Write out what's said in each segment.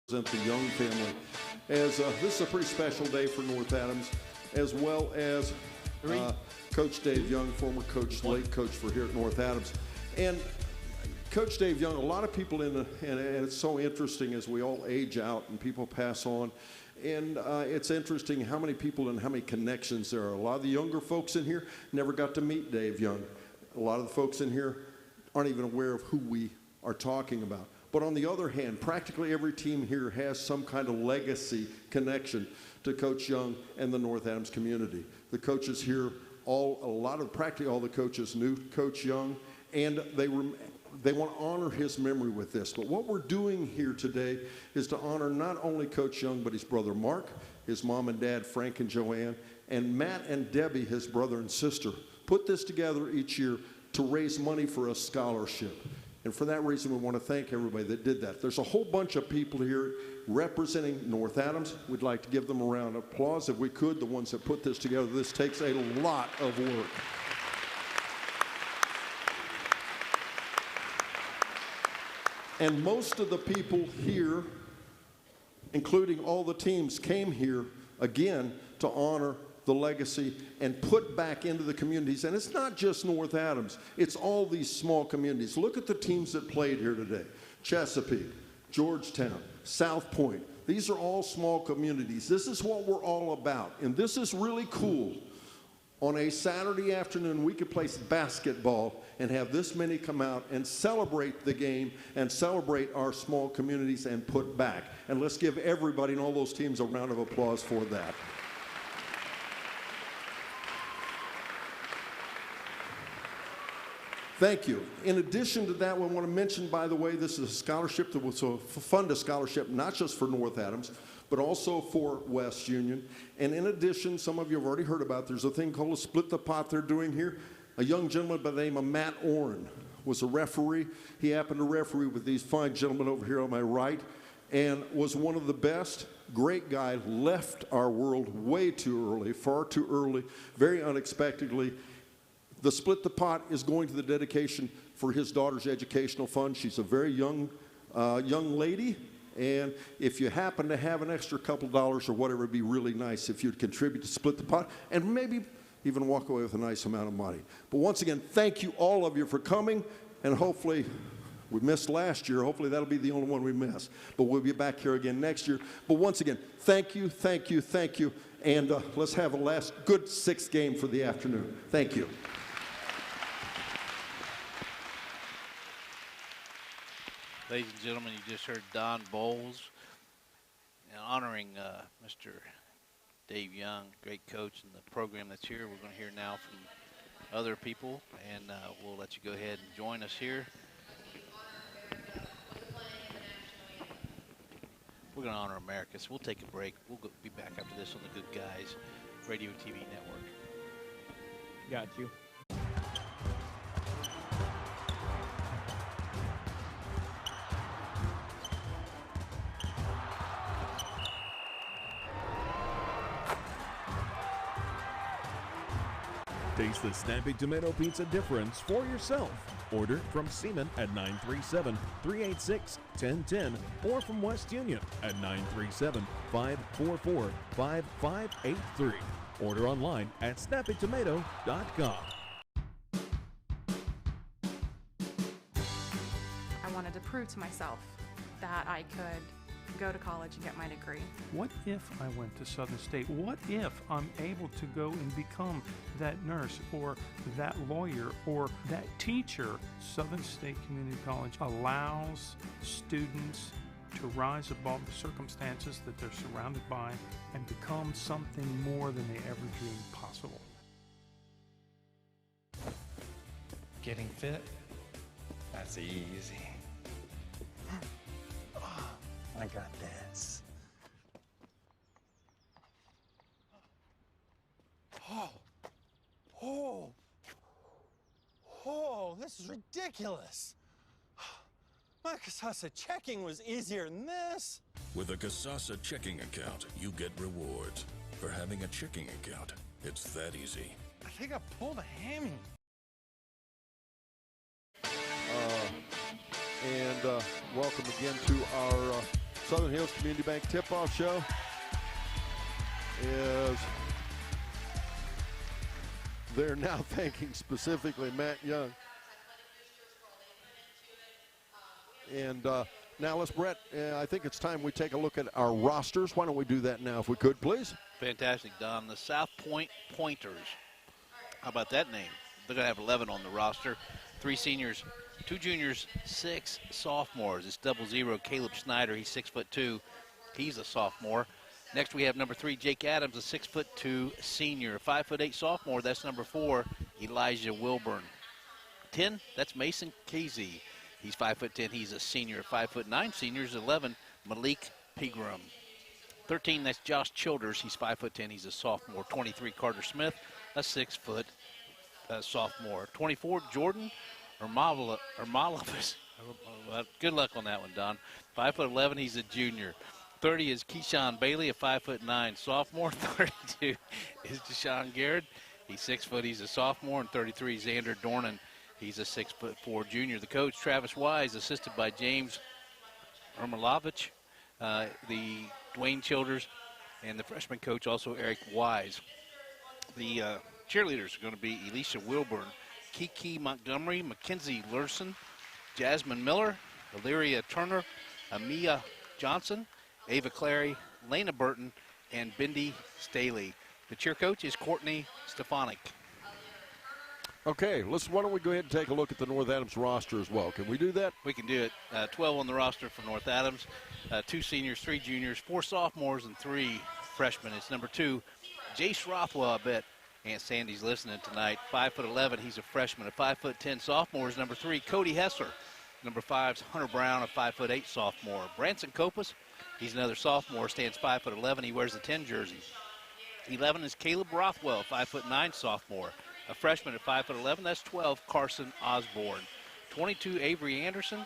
the Young family, as this is a pretty special day for North Adams, as well as Coach Dave Young, former coach, late coach for here at North Adams. And Coach Dave Young, a lot of people and it's so interesting as we all age out and people pass on. And it's interesting how many people and how many connections there are. A lot of the younger folks in here never got to meet Dave Young. A lot of the folks in here aren't even aware of who we are talking about. But on the other hand, practically every team here has some kind of legacy connection to Coach Young and the North Adams community. The coaches here, practically all the coaches knew Coach Young, and they want to honor his memory with this. But what we're doing here today is to honor not only Coach Young, but his brother Mark, his mom and dad, Frank and Joanne, and Matt and Debbie, his brother and sister, put this together each year to raise money for a scholarship. And for that reason, we want to thank everybody that did that. There's a whole bunch of people here representing North Adams. We'd like to give them a round of applause if we could, the ones that put this together. This takes a lot of work. And most of the people here, including all the teams, came here again to honor the legacy and put back into the communities. And it's not just North Adams, it's all these small communities. Look at the teams that played here today. Chesapeake, Georgetown, South Point. These are all small communities. This is what we're all about. And this is really cool. On a Saturday afternoon, we could play basketball and have this many come out and celebrate the game and celebrate our small communities and put back. And let's give everybody and all those teams a round of applause for that. Thank you. In addition to that, we want to mention, by the way, this is a scholarship that was a fund a scholarship, not just for North Adams, but also for West Union. And in addition, some of you have already heard about, there's a thing called a split the pot they're doing here. A young gentleman by the name of Matt Oren was a referee. He happened to referee with these fine gentlemen over here on my right and was one of the best. Great guy, left our world way too early, far too early, very unexpectedly. The split the pot is going to the dedication for his daughter's educational fund. She's a very young lady, and if you happen to have an extra couple dollars or whatever, it'd be really nice if you'd contribute to split the pot and maybe even walk away with a nice amount of money. But once again, thank you all of you for coming, and hopefully, we missed last year. Hopefully that'll be the only one we miss. But we'll be back here again next year. But once again, thank you, thank you, thank you, and let's have a last good sixth game for the afternoon. Thank you. Ladies and gentlemen, you just heard Don Bowles honoring Mr. Dave Young, great coach in the program that's here. We're going to hear now from other people, and we'll let you go ahead and join us here. We're going to honor America, so we'll take a break. We'll be back after this on the Good Guys Radio TV network. Got you. Taste the snappy tomato pizza difference for yourself. Order from Seaman at 937-386-1010 or from West Union at 937-544-5583. Order online at snappytomato.com. I wanted to prove to myself that I could go to college and get my degree. What if I went to Southern State? What if I'm able to go and become that nurse or that lawyer or that teacher? Southern State Community College allows students to rise above the circumstances that they're surrounded by and become something more than they ever dreamed possible. Getting fit? That's easy. I got this. Oh, this is ridiculous. My Casasa checking was easier than this. With a Casasa checking account, you get rewards. For having a checking account, it's that easy. I think I pulled a hammy. And welcome again to our Southern Hills Community Bank tip-off show is they're now thanking specifically Matt Young. And now let's, Brett, I think it's time we take a look at our rosters. Why don't we do that now if we could, please? Fantastic, Don. The South Point Pointers. How about that name? They're going to have 11 on the roster. 3 seniors, 2 juniors, 6 sophomores. It's 00 Caleb Snyder. He's 6'2". He's a sophomore. Next we have number 3, Jake Adams, a 6'2" senior. 5'8" sophomore, that's number 4, Elijah Wilburn. 10, that's Mason Casey. He's 5'10", he's a senior. 5'9", seniors 11, Malik Pegram. 13, that's Josh Childers. He's 5'10", he's a sophomore. 23, Carter Smith, a 6-foot sophomore. 24, Jordan Ermolovich. Good luck on that one, Don. 5'11", he's a junior. 30 is Keyshawn Bailey, a 5'9" sophomore. 32 is Deshaun Garrett. He's 6 foot, he's a sophomore. And 33, Xander Dornan. He's a 6'4" junior. The coach, Travis Wise, assisted by James Ermolovich, the Dwayne Childers, and the freshman coach, also Eric Wise. The cheerleaders are going to be Elisha Wilburn, Kiki Montgomery, Mackenzie Lurson, Jasmine Miller, Illyria Turner, Amia Johnson, Ava Clary, Lena Burton, and Bindi Staley. The cheer coach is Courtney Stefanik. Okay, why don't we go ahead and take a look at the North Adams roster as well. Can we do that? We can do it. 12 on the roster for North Adams, 2 seniors, 3 juniors, 4 sophomores, and 3 freshmen. It's number 2, Jace Rothwell, I bet Aunt Sandy's listening tonight. 5'11", he's a freshman. A 5'10" sophomore is number 3, Cody Hessler. Number 5 is Hunter Brown, a 5'8" sophomore. Branson Copas, he's another sophomore, stands 5'11". He wears the 10 jersey. 11 is Caleb Rothwell, 5'9" sophomore. A freshman at 5'11", that's 12, Carson Osborne. 22, Avery Anderson.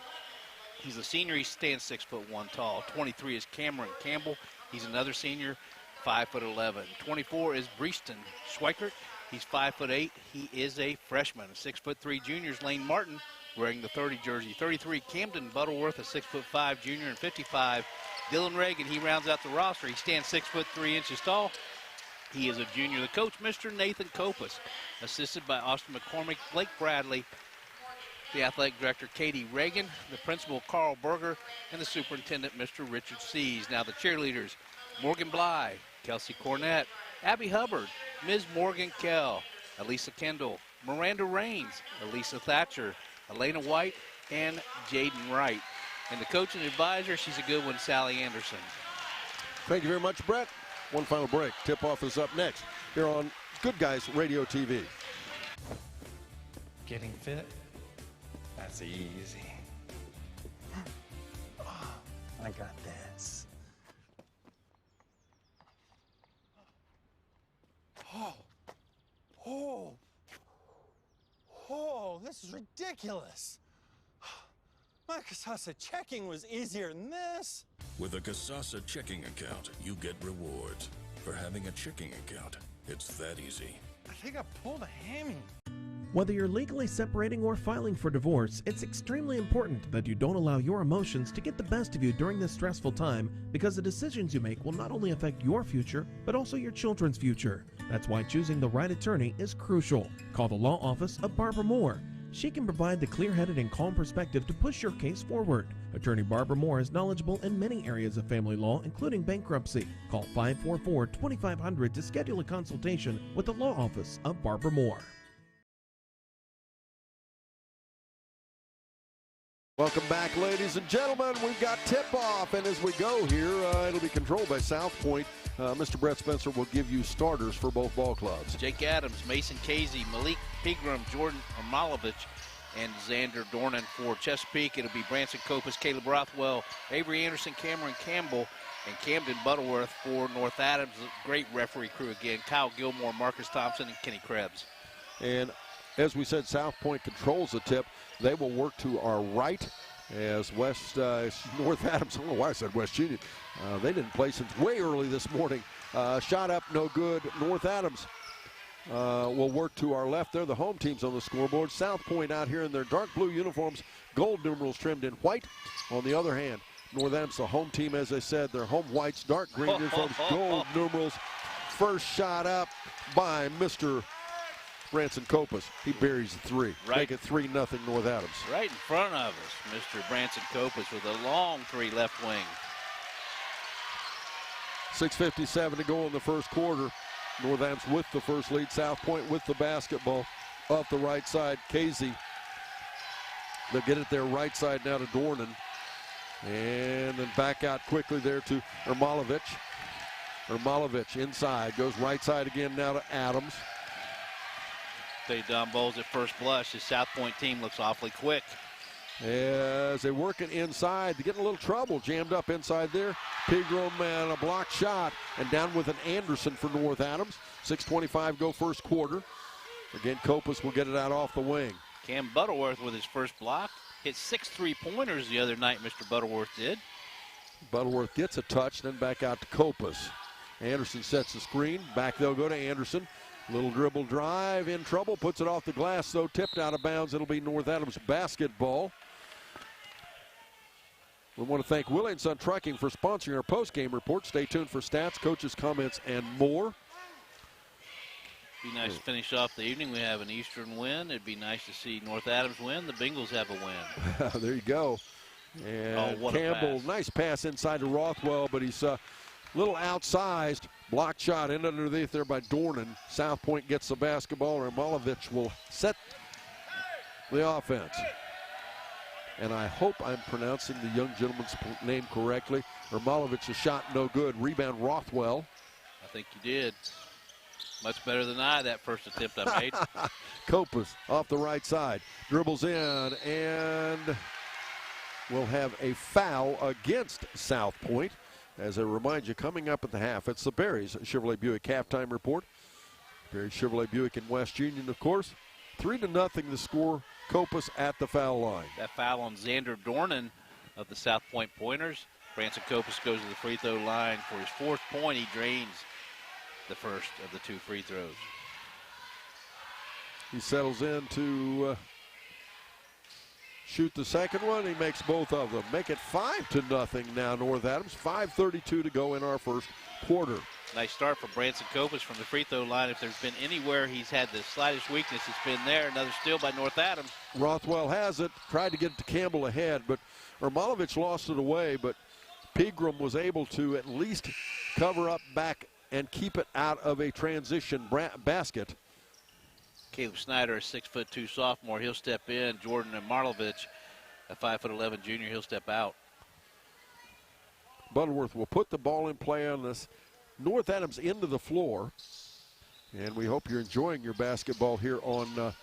He's a senior, he stands 6'1" tall. 23 is Cameron Campbell. He's another senior, 5'11". 24 is Breeston Schweikert. He's 5'8". He is a freshman. 6'3" juniors, Lane Martin, wearing the 30 jersey. 33, Camden Butterworth, a 6'5" junior. And 55, Dylan Reagan. He rounds out the roster. He stands 6'3" tall. He is a junior. The coach, Mr. Nathan Copas, assisted by Austin McCormick, Blake Bradley, the athletic director, Katie Reagan, the principal, Carl Berger, and the superintendent, Mr. Richard Sees. Now the cheerleaders, Morgan Bly, Kelsey Cornett, Abby Hubbard, Ms. Morgan Kell, Elisa Kendall, Miranda Raines, Elisa Thatcher, Elena White, and Jaden Wright. And the coach and advisor, she's a good one, Sally Anderson. Thank you very much, Brett. One final break. Tip-off is up next here on Good Guys Radio TV. Getting fit? That's easy. I got this. Oh, this is ridiculous. My Casasa checking was easier than this. With a Casasa checking account, you get rewards. For having a checking account, it's that easy. I think I pulled a hammy. Whether you're legally separating or filing for divorce, it's extremely important that you don't allow your emotions to get the best of you during this stressful time, because the decisions you make will not only affect your future, but also your children's future. That's why choosing the right attorney is crucial. Call the law office of Barbara Moore. She can provide the clear-headed and calm perspective to push your case forward. Attorney Barbara Moore is knowledgeable in many areas of family law, including bankruptcy. Call 544-2500 to schedule a consultation with the law office of Barbara Moore. Welcome back, ladies and gentlemen. We've got tip-off, and as we go here, it'll be controlled by South Point. Mr. Brett Spencer will give you starters for both ball clubs. Jake Adams, Mason Casey, Malik Pegram, Jordan Ermolovich, and Xander Dornan. For Chesapeake, it'll be Branson Copas, Caleb Rothwell, Avery Anderson, Cameron Campbell, and Camden Butterworth. For North Adams, great referee crew again, Kyle Gilmore, Marcus Thompson, and Kenny Krebs. And as we said, South Point controls the tip. They will work to our right as North Adams, I don't know why I said West Union. They didn't play since way early this morning. Shot up, no good. North Adams will work to our left. They're the home teams on the scoreboard. South Point out here in their dark blue uniforms, gold numerals trimmed in white. On the other hand, North Adams, the home team, as I said, their home whites, dark green uniforms, gold numerals. First shot up by Mr. Branson Copas. He buries the three. Right. Make it 3-0 North Adams. Right in front of us, Mr. Branson Copas with a long three left wing. 6:57 to go in the first quarter. North Adams with the first lead. South Point with the basketball off the right side. Casey. They'll get it there right side now to Dornan. And then back out quickly there to Ermalovic. Ermalovic inside. Goes right side again now to Adams. Say Don Bowles at first blush. His South Point team looks awfully quick. As they work it inside, they get in a little trouble. Jammed up inside there. Pigram and a blocked shot. And down with an Anderson for North Adams. 6:25 go first quarter. Again, Copas will get it out off the wing. Cam Butterworth with his first block. Hit 6 3-pointers the other night, Mr. Butterworth did. Butterworth gets a touch, then back out to Copas. Anderson sets the screen. Back they'll go to Anderson. Little dribble drive, in trouble, puts it off the glass, though tipped out of bounds. It'll be North Adams basketball. We want to thank Willie & Son Trucking for sponsoring our post-game report. Stay tuned for stats, coaches' comments, and more. Be nice to finish off the evening. We have an Eastern win. It'd be nice to see North Adams win. The Bengals have a win. There you go. And what a Campbell, pass. nice pass inside to Rothwell, but he's a little outsized. Blocked shot in underneath there by Dornan. South Point gets the basketball. Ermalovic will set the offense. And I hope I'm pronouncing the young gentleman's name correctly. Ermalovic's shot no good. Rebound Rothwell. I think you did. Much better than that first attempt I made. Copas off the right side. Dribbles in and will have a foul against South Point. As I remind you, coming up at the half, it's the Berries Chevrolet Buick halftime report. Berries Chevrolet Buick in West Union, of course. 3-0 the score. Copas at the foul line. That foul on Xander Dornan of the South Point Pointers. Branson Copas goes to the free throw line for his 4th point. He drains the first of the 2 free throws. He settles in to shoot the second one. He makes both of them. Make it 5-0 now, North Adams. 5:32 to go in our first quarter. Nice start for Branson Copas from the free throw line. If there's been anywhere he's had the slightest weakness, it's been there. Another steal by North Adams. Rothwell has it. Tried to get it to Campbell ahead, but Ermalovic lost it away. But Pigram was able to at least cover up back and keep it out of a transition basket. Caleb Snyder, a 6'2" sophomore, he'll step in. Jordan Marlovich, a 5'11" junior, he'll step out. Butterworth will put the ball in play on this North Adams end of the floor. And we hope you're enjoying your basketball here on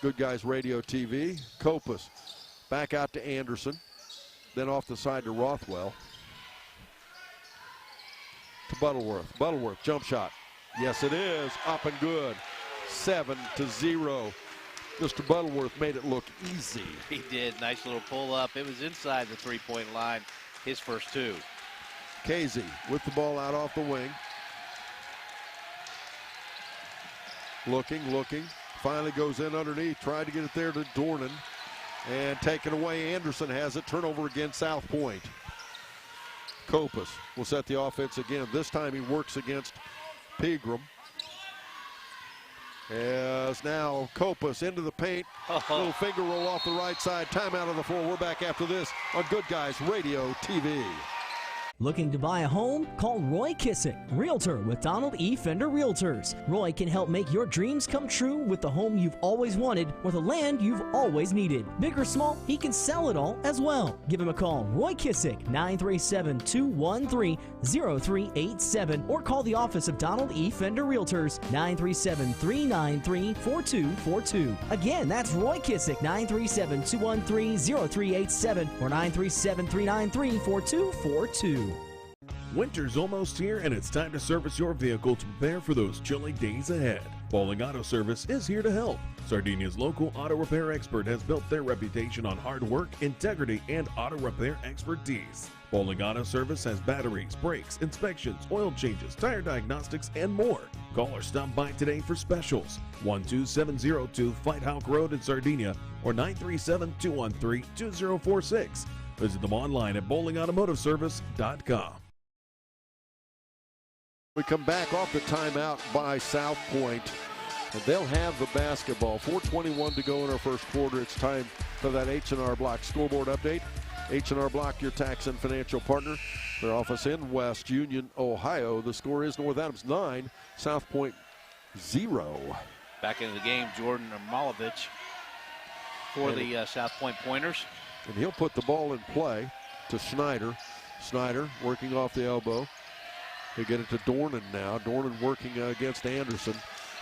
Good Guys Radio TV. Copas back out to Anderson. Then off the side to Rothwell. To Butterworth. Butterworth, jump shot. Yes, it is. Up and good. 7-0. Mr. Butterworth made it look easy. He did. Nice little pull up. It was inside the three-point line, his first 2. Casey with the ball out off the wing. Looking. Finally goes in underneath. Tried to get it there to Dornan. And taken away. Anderson has it. Turnover against South Point. Copas will set the offense again. This time he works against Pigram. As now Copas into the paint. Little finger roll off the right side. Timeout on the floor. We're back after this on Good Guys Radio TV. Looking to buy a home? Call Roy Kissick, Realtor with Donald E. Fender Realtors. Roy can help make your dreams come true with the home you've always wanted or the land you've always needed. Big or small, he can sell it all as well. Give him a call, Roy Kissick, 937-213-0387, or call the office of Donald E. Fender Realtors, 937-393-4242. Again, that's Roy Kissick, 937-213-0387 or 937-393-4242. Winter's almost here, and it's time to service your vehicle to prepare for those chilly days ahead. Bowling Auto Service is here to help. Sardinia's local auto repair expert has built their reputation on hard work, integrity, and auto repair expertise. Bowling Auto Service has batteries, brakes, inspections, oil changes, tire diagnostics, and more. Call or stop by today for specials. 12702 Fight Hawk Road in Sardinia or 937-213-2046. Visit them online at bowlingautomotiveservice.com. We come back off the timeout by South Point, and they'll have the basketball. 4:21 to go in our first quarter. It's time for that H&R Block scoreboard update. H&R Block, your tax and financial partner. Their office in West Union, Ohio. The score is North Adams 9, South Point 0. Back into the game, Jordan Armalovich for the South Point Pointers. And he'll put the ball in play to Schneider. Schneider working off the elbow. He'll get it to Dornan now. Dornan working against Anderson.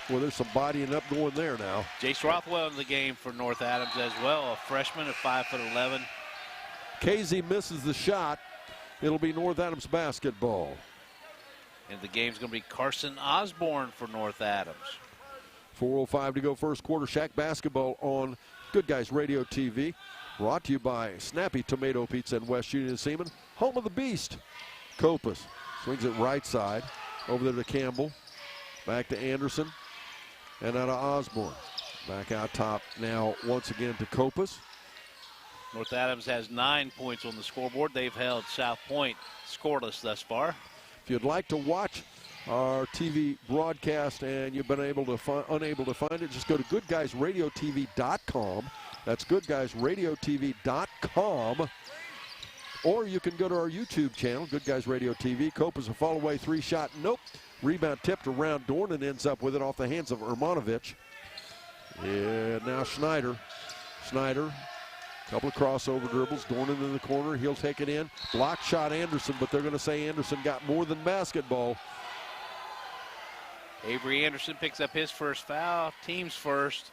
Well, there's some bodying up going there now. Jace Rothwell in the game for North Adams as well, a freshman at 5'11". Casey misses the shot. It'll be North Adams basketball. And the game's going to be Carson Osborne for North Adams. 4:05 to go first quarter. Shack basketball on Good Guys Radio TV. Brought to you by Snappy Tomato Pizza in West Union Seaman. Home of the Beast. Copas swings it right side. Over there to Campbell. Back to Anderson. And out of Osborne. Back out top now once again to Copas. North Adams has 9 points on the scoreboard. They've held South Point scoreless thus far. If you'd like to watch our TV broadcast and you've been unable to find it, just go to GoodGuysRadioTV.com. That's GoodGuysRadioTV.com. Or you can go to our YouTube channel, Good Guys Radio TV. Copas a fall away 3-shot. Nope. Rebound tipped around. Dornan ends up with it off the hands of Armanovich. And now Schneider. Schneider. Couple of crossover dribbles. Dornan in the corner. He'll take it in. Block shot Anderson, but they're going to say Anderson got more than basketball. Avery Anderson picks up his first foul. Team's first.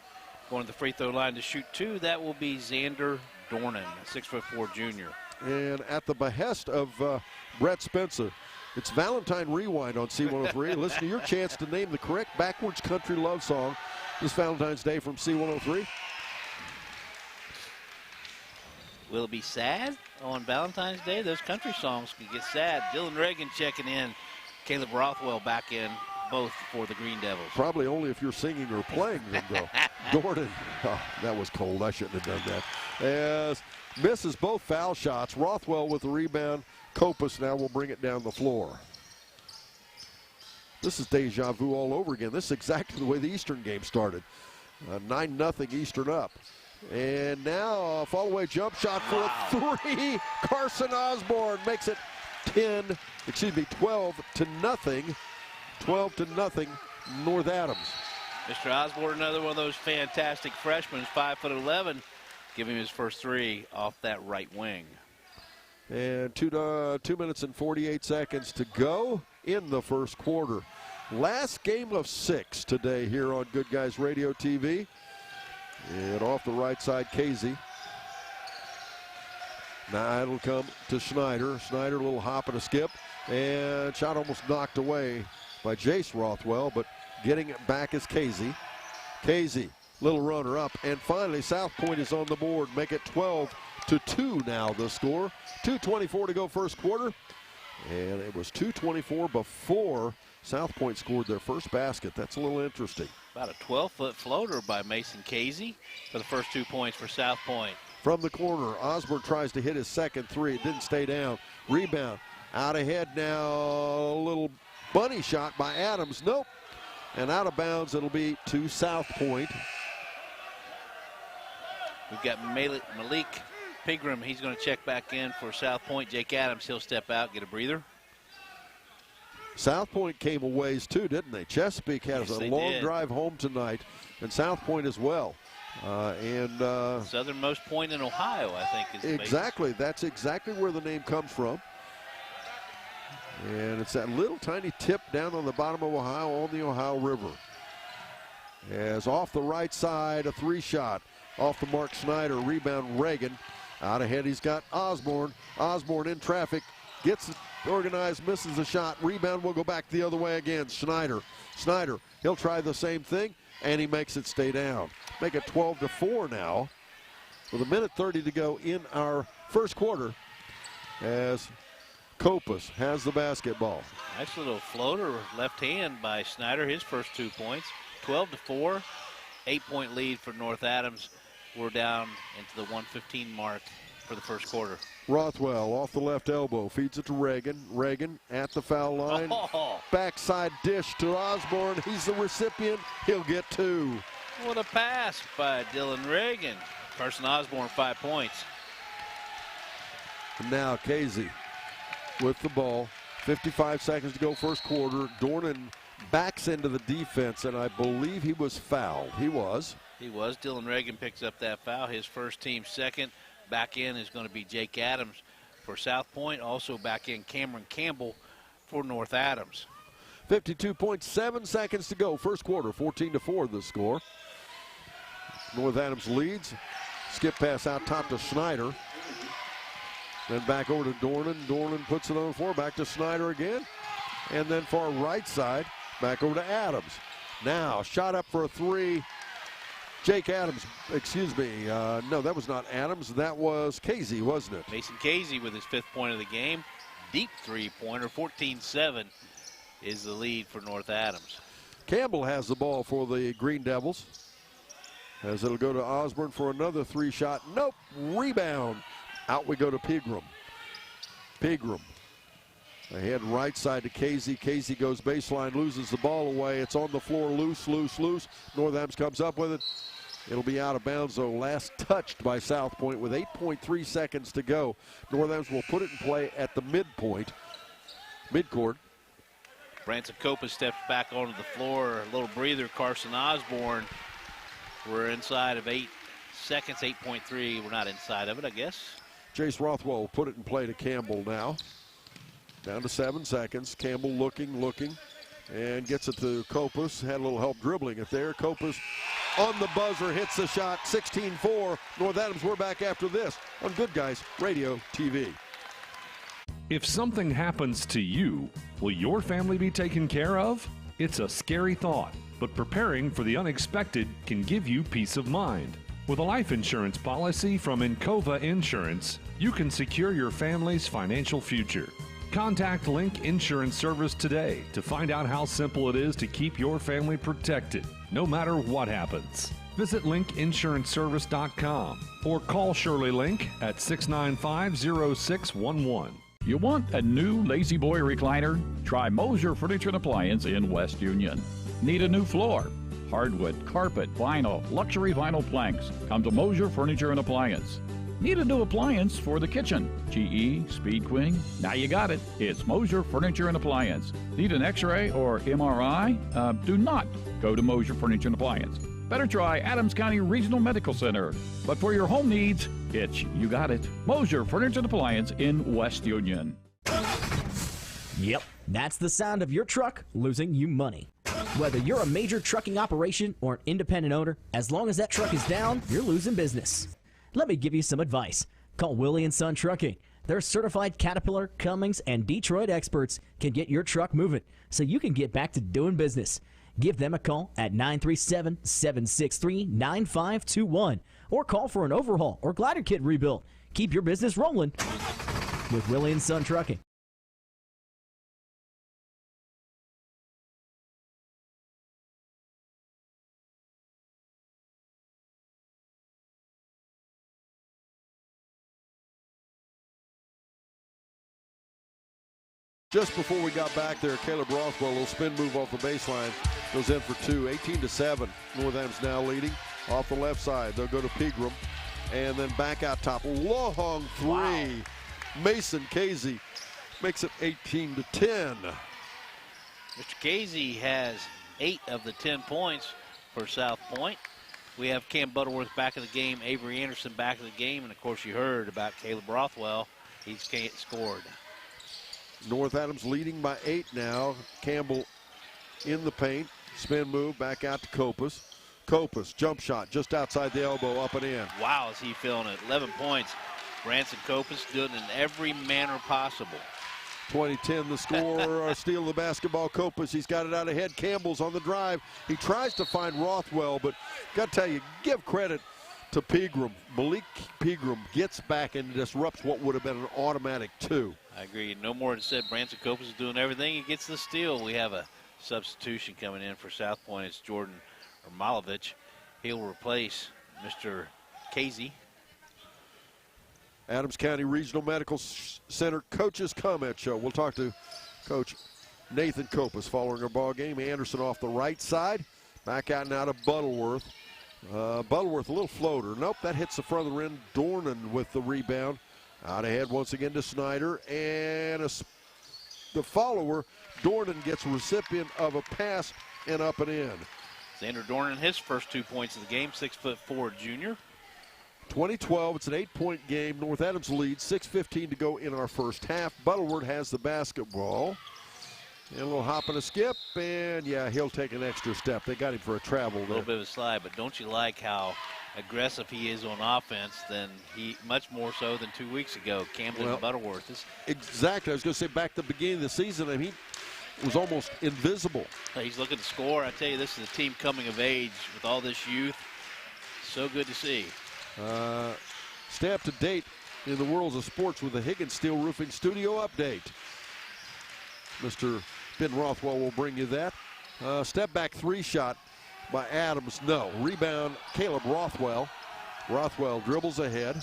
Going to the free throw line to shoot 2. That will be Xander Dornan, 6'4" junior. And at the behest of Brett Spencer, it's Valentine Rewind on C103. Listen to your chance to name the correct backwards country love song this Valentine's Day from C103. Will it be sad on Valentine's Day? Those country songs can get sad. Dylan Reagan checking in. Caleb Rothwell back in, both for the Green Devils. Probably only if you're singing or playing them, though. Gordon, oh, that was cold. I shouldn't have done that. As misses both foul shots. Rothwell with the rebound. Copas now will bring it down the floor. This is deja vu all over again. This is exactly the way the Eastern game started. 9-0 Eastern up. And now a fall-away jump shot for a 3. Carson Osborne makes it 12-0. 12-0 North Adams. Mr. Osborne, another one of those fantastic freshmen, 5'11", giving him his first 3 off that right wing. And 2 minutes and 48 seconds to go in the first quarter. Last game of 6 today here on Good Guys Radio TV. And off the right side, Casey. Now it'll come to Schneider. Schneider, a little hop and a skip. And shot almost knocked away by Jace Rothwell, but getting it back is Casey. Casey, little runner up. And finally, South Point is on the board. Make it 12-2 now, the score. 2:24 to go first quarter. And it was 2:24 before South Point scored their first basket. That's a little interesting. About a 12-foot floater by Mason Casey for the first 2 points for South Point. From the corner, Osborne tries to hit his second 3. It didn't stay down. Rebound. Out ahead now, a little bunny shot by Adams. Nope. And out of bounds, it'll be to South Point. We've got Malik Pigram. He's going to check back in for South Point. Jake Adams, he'll step out, get a breather. South Point came a ways too, didn't they? Chesapeake has a long drive home tonight, and South Point as well. Southernmost point in Ohio, I think, is the exactly. That's exactly where the name comes from. And it's that little tiny tip down on the bottom of Ohio on the Ohio River. As off the right side, a 3-shot off the mark. Schneider, rebound Reagan. Out ahead, he's got Osborne. Osborne in traffic, gets it organized, misses the shot. Rebound will go back the other way again. Schneider, he'll try the same thing, and he makes it stay down. Make it 12-4 now with 1:30 to go in our first quarter as Copas has the basketball. Nice little floater left hand by Schneider, his first 2 points. 12-4, 8-point lead for North Adams. We're down into the 1:15 mark for the first quarter. Rothwell off the left elbow, feeds it to Reagan. Reagan at the foul line. Oh, Backside dish to Osborne. He's the recipient. He'll get 2. what a pass by Dylan Reagan. Carson Osborne, 5 points. And now Casey with the ball. 55 seconds to go first quarter. Dornan backs into the defense, and I believe he was fouled. He was. Dylan Reagan picks up that foul, his first team second. Back in is going to be Jake Adams for South Point. Also back in Cameron Campbell for North Adams. 52.7 seconds to go. First quarter, 14-4 the score. North Adams leads. Skip pass out top to Snyder. Then back over to Dornan. Dornan puts it on the floor. Back to Snyder again. And then far right side, back over to Adams. Now, shot up for a 3. Jake Adams, excuse me. No, that was not Adams. That was Casey, wasn't it? Mason Casey with his 5th point of the game. Deep three-pointer, 14-7 is the lead for North Adams. Campbell has the ball for the Green Devils. As it'll go to Osborne for another 3-shot. Nope, rebound. Out we go to Pegram. Pegram. Ahead right side to Casey. Casey goes baseline, loses the ball away. It's on the floor, loose. North Adams comes up with it. It'll be out of bounds, though. Last touched by South Point with 8.3 seconds to go. North Adams will put it in play at the midcourt. Branson Copa steps back onto the floor. A little breather, Carson Osborne. We're inside of 8 seconds, 8.3. We're not inside of it, I guess. Jace Rothwell will put it in play to Campbell now. Down to 7 seconds. Campbell looking, and gets it to Copas. Had a little help dribbling it there. Copas on the buzzer, hits the shot, 16-4. North Adams, we're back after this on Good Guys Radio TV. If something happens to you, will your family be taken care of? It's a scary thought, but preparing for the unexpected can give you peace of mind. With a life insurance policy from Encova Insurance, you can secure your family's financial future. Contact Link Insurance Service today to find out how simple it is to keep your family protected, no matter what happens. Visit linkinsuranceservice.com or call Shirley Link at 695-0611. You want a new Lazy Boy recliner? Try Moser Furniture and Appliance in West Union. Need a new floor? Hardwood, carpet, vinyl, luxury vinyl planks. Come to Moser Furniture and Appliance. Need a new appliance for the kitchen? GE, Speed Queen? Now you got it. It's Moser Furniture and Appliance. Need an X-ray or MRI? Do not go to Moser Furniture and Appliance. Better try Adams County Regional Medical Center. But for your home needs, you got it. Moser Furniture and Appliance in West Union. Yep, that's the sound of your truck losing you money. Whether you're a major trucking operation or an independent owner, as long as that truck is down, you're losing business. Let me give you some advice. Call Willie & Son Trucking. Their certified Caterpillar, Cummins, and Detroit experts can get your truck moving so you can get back to doing business. Give them a call at 937-763-9521 or call for an overhaul or glider kit rebuild. Keep your business rolling with Willie & Son Trucking. Just before we got back there, Caleb Rothwell, a little spin move off the baseline, goes in for 2, 18-7. North Adams now leading off the left side. They'll go to Pegram, and then back out top. Long 3. Wow. Mason Casey makes it 18-10. Mr. Casey has 8 of the 10 points for South Point. We have Cam Butterworth back in the game, Avery Anderson back in the game, and of course you heard about Caleb Rothwell. He's scored. North Adams leading by 8 now. Campbell in the paint. Spin move back out to Copas. Copas, jump shot just outside the elbow, up and in. Wow, is he feeling it. 11 points. Branson Copas doing it in every manner possible. 20-10 the score. Steal the basketball. Copas, he's got it out ahead. Campbell's on the drive. He tries to find Rothwell, but got to tell you, give credit to Pegram. Malik Pegram gets back and disrupts what would have been an automatic 2. I agree. No more than said. Branson Copas is doing everything. He gets the steal. We have a substitution coming in for South Point. It's Jordan Ermalovich. He'll replace Mr. Casey. Adams County Regional Medical Center Coaches Comment Show. We'll talk to Coach Nathan Kopus following our ball game. Anderson off the right side. Back out and out of Butterworth. Butterworth, a little floater. Nope, that hits the front of the rim. Dornan with the rebound. Out ahead once again to Snyder. And the follower, Dornan, gets recipient of a pass and up and in. Xander Dornan, his first 2 points of the game, 6'4" junior. 2012, it's an 8-point game. North Adams leads, 6:15 to go in our first half. Butterworth has the basketball. And a little hop and a skip, and yeah, he'll take an extra step. They got him for a travel there. A little bit of a slide, but don't you like how aggressive he is on offense much more so than 2 weeks ago, Camden and Butterworth. Exactly. I was going to say back at the beginning of the season, I mean, he was almost invisible. He's looking to score. I tell you, this is a team coming of age with all this youth. So good to see. Stay up to date in the worlds of sports with the Higgins Steel Roofing Studio update. Mr. Ben Rothwell will bring you that. Step back three shot by Adams. No. Rebound, Caleb Rothwell. Rothwell dribbles ahead.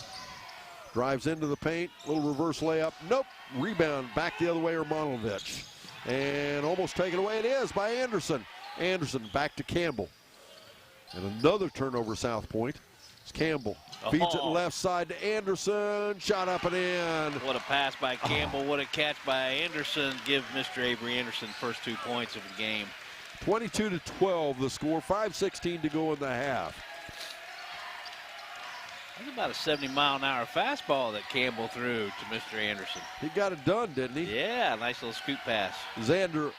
Drives into the paint. Little reverse layup. Nope. Rebound back the other way, Ermanovich. And almost taken away. It is by Anderson. Anderson back to Campbell. And another turnover, South Point. It's Campbell. Feeds it left side to Anderson. Shot up and in. What a pass by Campbell. What a catch by Anderson. Give Mr. Avery Anderson first 2 points of the game. 22-12 the score. 5:16 to go in the half. That's about a 70-mile-an-hour fastball that Campbell threw to Mr. Anderson. He got it done, didn't he? Yeah, nice little scoop pass. Xander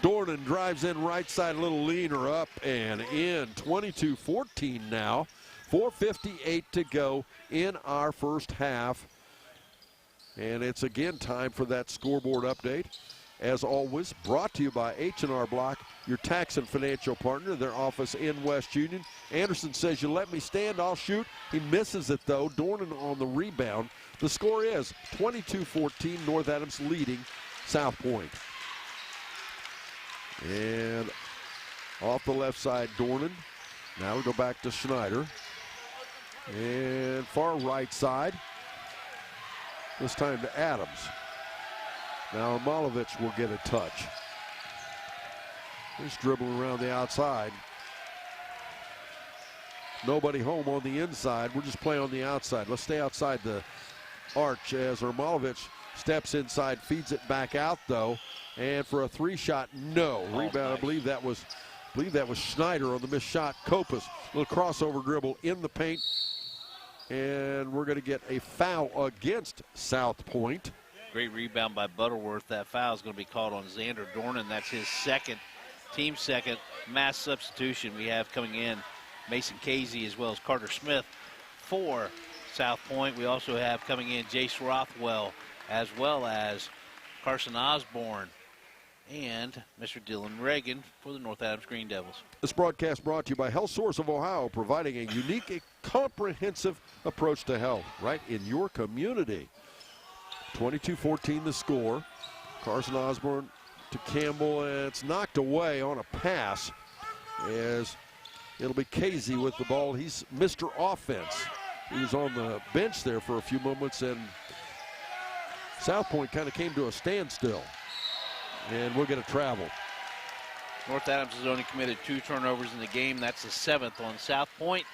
Dornan drives in right side, a little leaner up and in. 22-14 now. 4:58 to go in our first half. And it's again time for that scoreboard update. As always, brought to you by H&R Block, your tax and financial partner, their office in West Union. Anderson says, you let me stand, I'll shoot. He misses it, though. Dornan on the rebound. The score is 22-14, North Adams leading South Point. And off the left side, Dornan. Now we go back to Schneider. And far right side. This time to Adams. Now Ermanovich will get a touch. He's dribbling around the outside. Nobody home on the inside. We'll just play on the outside. Let's stay outside the arch as Ermanovich steps inside, feeds it back out though. And for a three shot, no. Rebound, nice. I believe that was Schneider on the missed shot. Kopus, little crossover dribble in the paint. And we're going to get a foul against South Point. Great rebound by Butterworth. That foul is going to be called on Xander Dornan. That's his team second mass substitution. We have coming in Mason Casey as well as Carter Smith for South Point. We also have coming in Jace Rothwell as well as Carson Osborne and Mr. Dylan Reagan for the North Adams Green Devils. This broadcast brought to you by Health Source of Ohio, providing a unique, comprehensive approach to health right in your community. 22-14 the score. Carson Osborne to Campbell, and it's knocked away on a pass as it'll be Casey with the ball. He's Mr. Offense. He was on the bench there for a few moments, and South Point kind of came to a standstill. And we'll get a travel. North Adams has only committed 2 turnovers in the game. That's the 7th on South Point.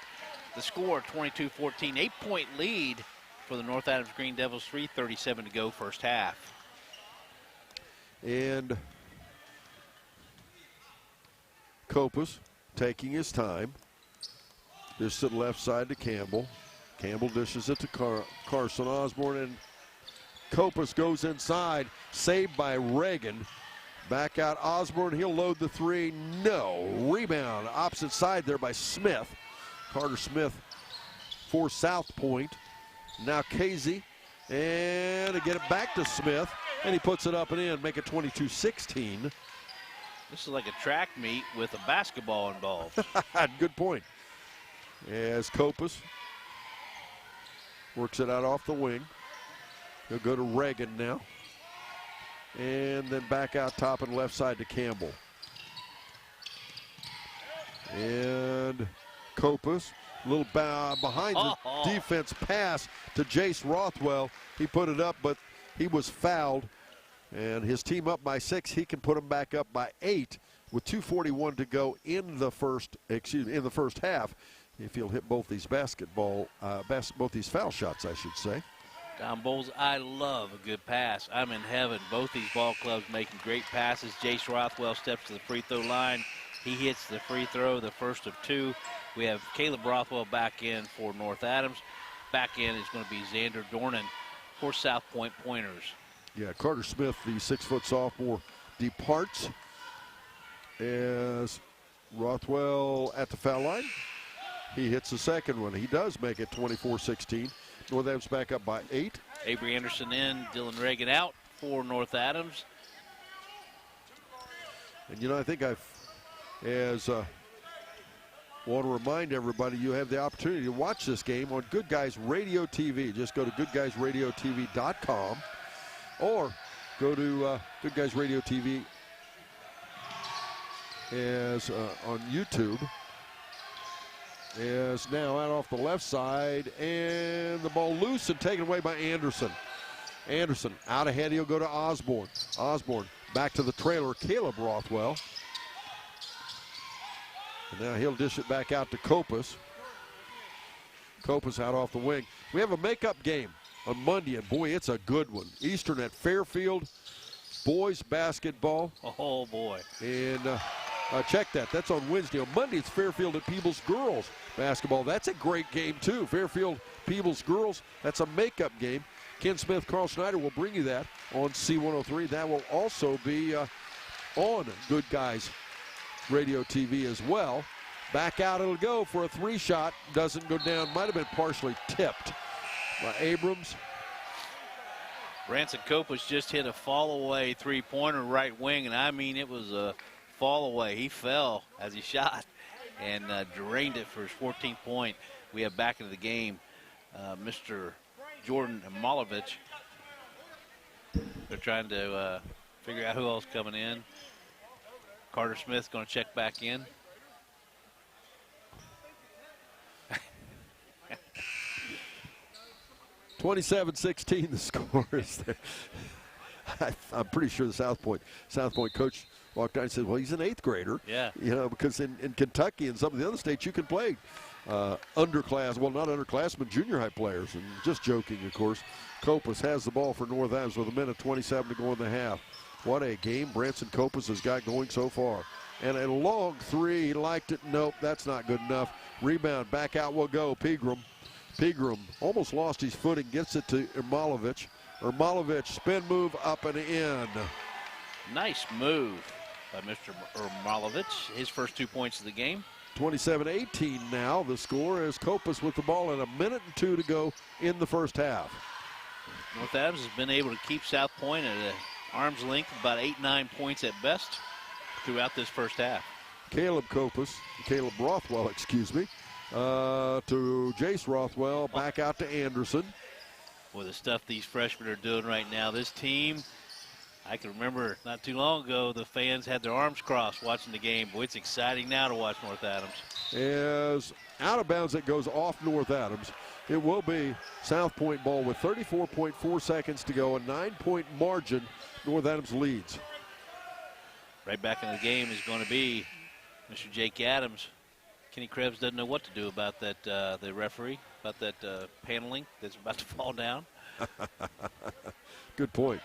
The score, 22-14, 8-point lead for the North Adams Green Devils, 3:37 to go first half. And Kopus taking his time. Dish to the left side to Campbell. Campbell dishes it to Carson Osborne, and Kopus goes inside, saved by Reagan. Back out Osborne, he'll load the three. No. Rebound, opposite side there by Smith. Carter Smith for South Point. Now Casey, and to get it back to Smith, and he puts it up and in, make it 22-16. This is like a track meet with a basketball involved. Good point. As Kopus works it out off the wing. He'll go to Reagan now. And then back out top and left side to Campbell. And Kopus little behind the defense pass to Jace Rothwell. He put it up, but he was fouled. And his team up by 6. He can put them back up by 8 with 2:41 to go in the first half. If he'll hit both these both these foul shots, I should say. Don Bowles, I love a good pass. I'm in heaven. Both these ball clubs making great passes. Jace Rothwell steps to the free throw line. He hits the free throw, the first of 2. We have Caleb Rothwell back in for North Adams. Back in is going to be Xander Dornan for South Point Pointers. Yeah, Carter Smith, the 6-foot sophomore, departs as Rothwell at the foul line. He hits the second one. He does make it 24-16. North Adams back up by 8. Avery Anderson in, Dylan Reagan out for North Adams. And, I think want to remind everybody you have the opportunity to watch this game on Good Guys Radio TV. Just go to GoodGuysRadioTV.com or go to Good Guys Radio TV on YouTube. Is now out off the left side, and the ball loose and taken away by Anderson. Anderson out ahead, he'll go to Osborne. Osborne back to the trailer, Caleb Rothwell. And now he'll dish it back out to Copas. Copas out off the wing. We have a makeup game on Monday, and boy, it's a good one. Eastern at Fairfield, boys basketball. Oh, boy. And check that. That's on Wednesday. On Monday, it's Fairfield at Peebles girls basketball. That's a great game, too. Fairfield Peebles girls. That's a makeup game. Ken Smith, Carl Schneider will bring you that on C103. That will also be on Good Guys Radio TV as well. Back out it'll go for a 3-shot. Doesn't go down. Might have been partially tipped by Abrams. Branson Copas just hit a fall-away three-pointer right wing, and I mean it was a fall away. He fell as he shot and drained it for his 14th point. We have back into the game Mr. Jordan Malovich. They're trying to figure out who else coming in. Carter Smith going to check back in. (27-16) the score is there. I'm pretty sure the South Point coach walked down and said, well, he's an 8th grader. Yeah. Because in Kentucky and some of the other states, you can play underclass, well, not underclassmen, junior high players. And just joking, of course. Copas has the ball for North Adams with 1:27 to go in the half. What a game Branson Copas has got going so far. And a long 3, he liked it. Nope, that's not good enough. Rebound, back out will go. Pegram almost lost his footing, gets it to Ermolovich. Ermolovich, spin move up and in. Nice move by Mr. Ermolovich. His first 2 points of the game. 27-18 now. The score is Copas with the ball and 1:02 to go in the first half. North Adams has been able to keep South Point at an arm's length, about 8-9 points at best throughout this first half. Caleb Rothwell, to Jace Rothwell, back out to Anderson. Boy, the stuff these freshmen are doing right now. This team, I can remember not too long ago, the fans had their arms crossed watching the game. Boy, it's exciting now to watch North Adams. As out of bounds, it goes off North Adams. It will be South Point ball with 34.4 seconds to go, a 9-point margin. North Adams leads. Right back in the game is going to be Mr. Jake Adams. Kenny Krebs doesn't know what to do about that, the referee, about that paneling that's about to fall down. Good point.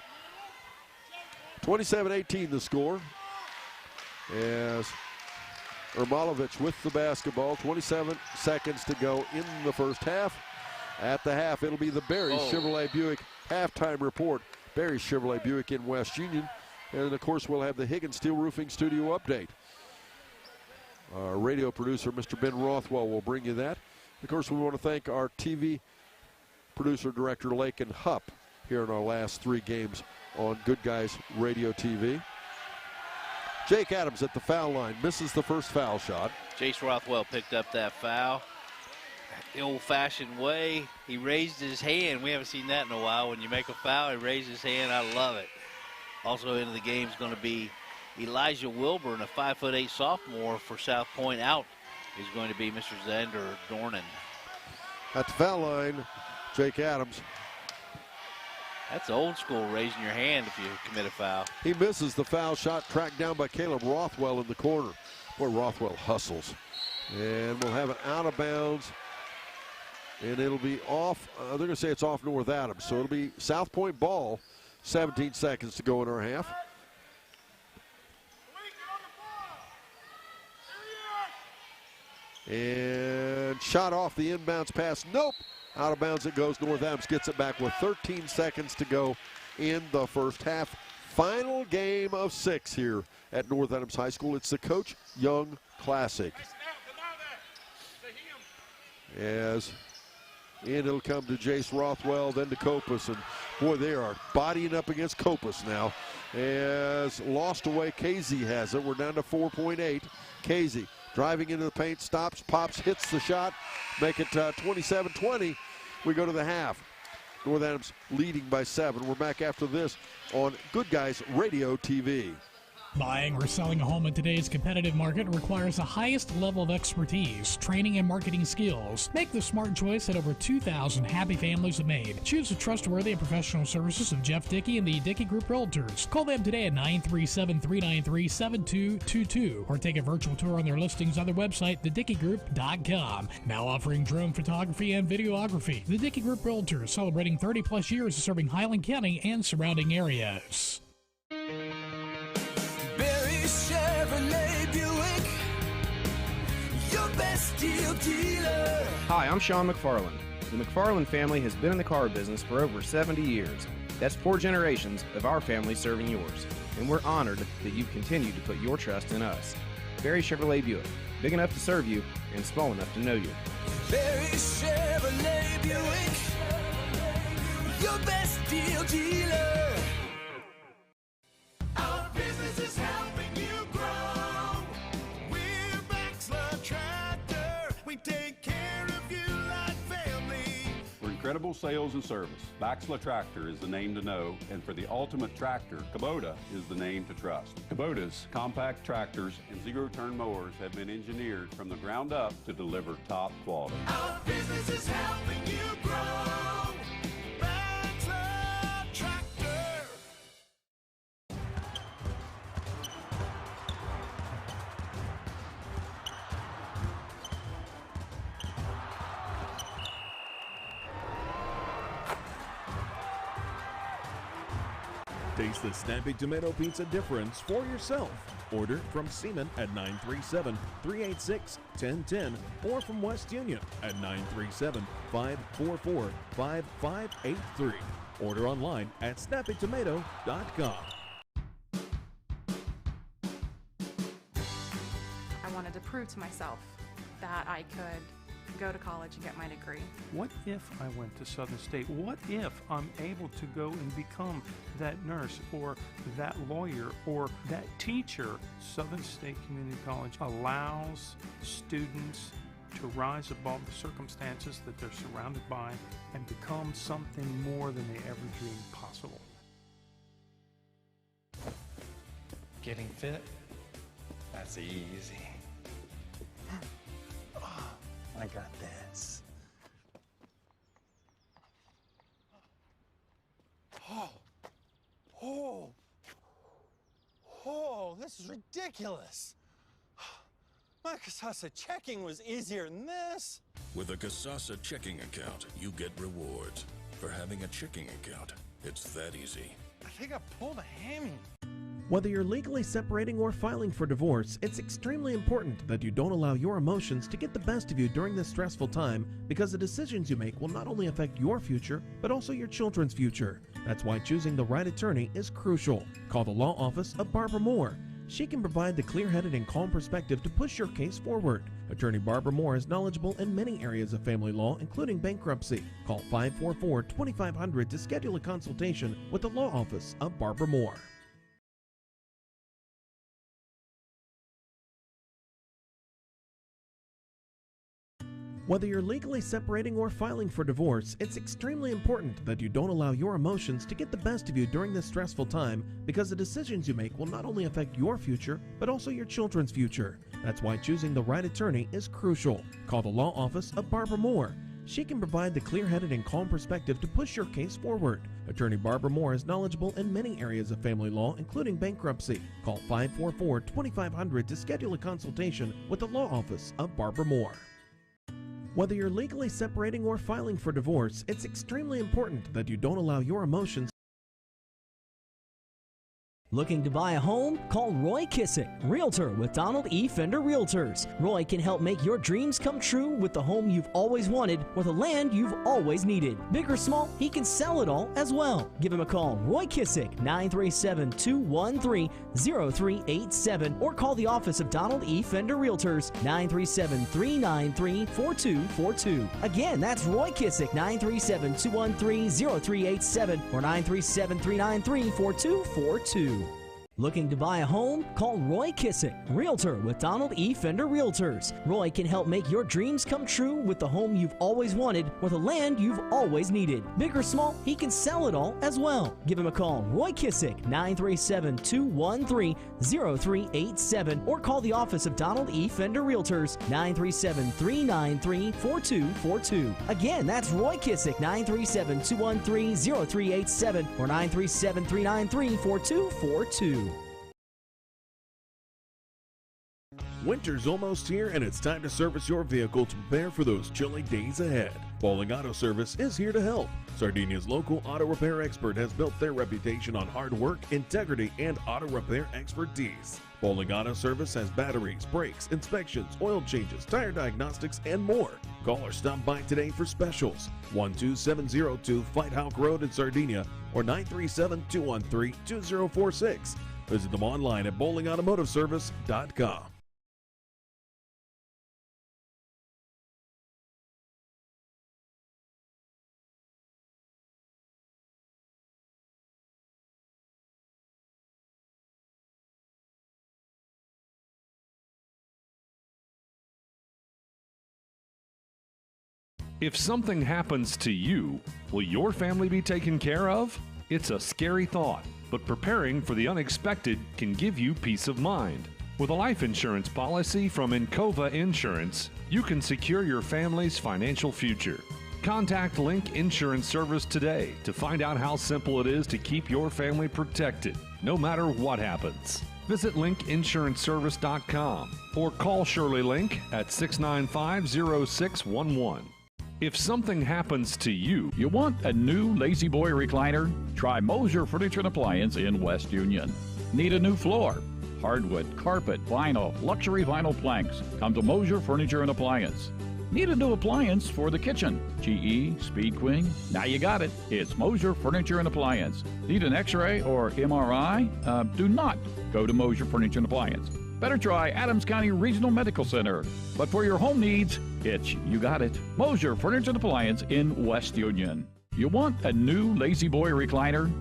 27-18 the score. As Ermolovich with the basketball, 27 seconds to go in the first half. At the half, it'll be the Barry Chevrolet Buick halftime report. Barry Chevrolet Buick in West Union. And, of course, we'll have the Higgins Steel Roofing Studio update. Our radio producer, Mr. Ben Rothwell, will bring you that. Of course, we want to thank our TV producer, Director Lakin Hupp, here in our last 3 games on Good Guys Radio TV. Jake Adams at the foul line, misses the first foul shot. Jace Rothwell picked up that foul. The old-fashioned way, he raised his hand. We haven't seen that in a while. When you make a foul, he raises his hand. I love it. Also into the game is going to be Elijah Wilburn, a 5'8" sophomore for South Point, out is going to be Mr. Xander Dornan. At the foul line, Jake Adams. That's old school, raising your hand if you commit a foul. He misses the foul shot, tracked down by Caleb Rothwell in the corner. Boy, Rothwell hustles. And we'll have it out of bounds. And it'll be off, they're going to say it's off North Adams. So it'll be South Point ball, 17 seconds to go in our half. And shot off the inbounds pass. Nope. Out of bounds it goes. North Adams gets it back with 13 seconds to go in the first half. Final game of 6 here at North Adams High School. It's the Coach Young Classic. As in it'll come to Jace Rothwell, then to Copas. And boy, they are bodying up against Copas now. As lost away, Casey has it. We're down to 4.8. Casey driving into the paint, stops, pops, hits the shot. Make it 27-20. We go to the half. North Adams leading by 7. We're back after this on Good Guys Radio TV. Buying or selling a home in today's competitive market requires the highest level of expertise, training, and marketing skills. Make the smart choice that over 2,000 happy families have made. Choose the trustworthy and professional services of Jeff Dickey and the Dickey Group Realtors. Call them today at 937-393-7222 or take a virtual tour on their listings on their website, thedickeygroup.com. Now offering drone photography and videography. The Dickey Group Realtors, celebrating 30-plus years of serving Highland County and surrounding areas. Chevrolet Buick, your best deal dealer. Hi, I'm Sean McFarland. The McFarland family has been in the car business for over 70 years. That's 4 generations of our family serving yours. And we're honored that you've continued to put your trust in us. Barry Chevrolet Buick, big enough to serve you and small enough to know you. Barry Chevrolet Buick, your best deal dealer. Our business is helping you grow. We're Baxter Tractor. We take care of you like family. For incredible sales and service, Baxter Tractor is the name to know, and for the ultimate tractor, Kubota is the name to trust. Kubota's compact tractors and zero-turn mowers have been engineered from the ground up to deliver top quality. Our business is helping you grow. Baxter Tractor. Taste the Snappy Tomato Pizza difference for yourself. Order from Seaman at 937-386-1010 or from West Union at 937-544-5583. Order online at snappytomato.com. I wanted to prove to myself that I could go to college and get my degree. What if I went to Southern State? What if I'm able to go and become that nurse or that lawyer or that teacher? Southern State Community College allows students to rise above the circumstances that they're surrounded by and become something more than they ever dreamed possible. Getting fit? That's easy. I got this. Oh, this is ridiculous. My Casasa checking was easier than this. With a Casasa checking account, you get rewards. For having a checking account, it's that easy. I think I pulled a hammy. Whether you're legally separating or filing for divorce, it's extremely important that you don't allow your emotions to get the best of you during this stressful time, because the decisions you make will not only affect your future, but also your children's future. That's why choosing the right attorney is crucial. Call the law office of Barbara Moore. She can provide the clear-headed and calm perspective to push your case forward. Attorney Barbara Moore is knowledgeable in many areas of family law, including bankruptcy. Call 544-2500 to schedule a consultation with the law office of Barbara Moore. Whether you're legally separating or filing for divorce, it's extremely important that you don't allow your emotions to get the best of you during this stressful time, because the decisions you make will not only affect your future, but also your children's future. That's why choosing the right attorney is crucial. Call the law office of Barbara Moore. She can provide the clear-headed and calm perspective to push your case forward. Attorney Barbara Moore is knowledgeable in many areas of family law, including bankruptcy. Call 544-2500 to schedule a consultation with the law office of Barbara Moore. Whether you're legally separating or filing for divorce, it's extremely important that you don't allow your emotions. Looking to buy a home? Call Roy Kissick, Realtor with Donald E. Fender Realtors. Roy can help make your dreams come true with the home you've always wanted or the land you've always needed. Big or small, he can sell it all as well. Give him a call, Roy Kissick, 937-213-0387, or call the office of Donald E. Fender Realtors, 937-393-4242. Again, that's Roy Kissick, 937-213-0387 or 937-393-4242. Looking to buy a home? Call Roy Kissick, Realtor with Donald E. Fender Realtors. Roy can help make your dreams come true with the home you've always wanted or the land you've always needed. Big or small, he can sell it all as well. Give him a call, Roy Kissick, 937-213-0387, or call the office of Donald E. Fender Realtors, 937-393-4242. Again, that's Roy Kissick, 937-213-0387 or 937-393-4242. Winter's almost here and it's time to service your vehicle to prepare for those chilly days ahead. Bowling Auto Service is here to help. Sardinia's local auto repair expert has built their reputation on hard work, integrity, and auto repair expertise. Bowling Auto Service has batteries, brakes, inspections, oil changes, tire diagnostics, and more. Call or stop by today for specials. 12702 Whiteoak Road in Sardinia or 937-213-2046. Visit them online at bowlingautomotiveservice.com. If something happens to you, will your family be taken care of? It's a scary thought, but preparing for the unexpected can give you peace of mind. With a life insurance policy from Encova Insurance, you can secure your family's financial future. Contact Link Insurance Service today to find out how simple it is to keep your family protected, no matter what happens. Visit linkinsuranceservice.com or call Shirley Link at 695-0611. If something happens to you, you want a new Lazy Boy recliner? Try Moser Furniture and Appliance in West Union. Need a new floor? Hardwood, carpet, vinyl, luxury vinyl planks. Come to Moser Furniture and Appliance. Need a new appliance for the kitchen? GE, Speed Queen? Now you got it. It's Moser Furniture and Appliance. Need an X-ray or MRI? Do not go to Moser Furniture and Appliance. Better try Adams County Regional Medical Center. But for your home needs, you got it. Moser Furniture and Appliance in West Union. You want a new Lazy Boy recliner?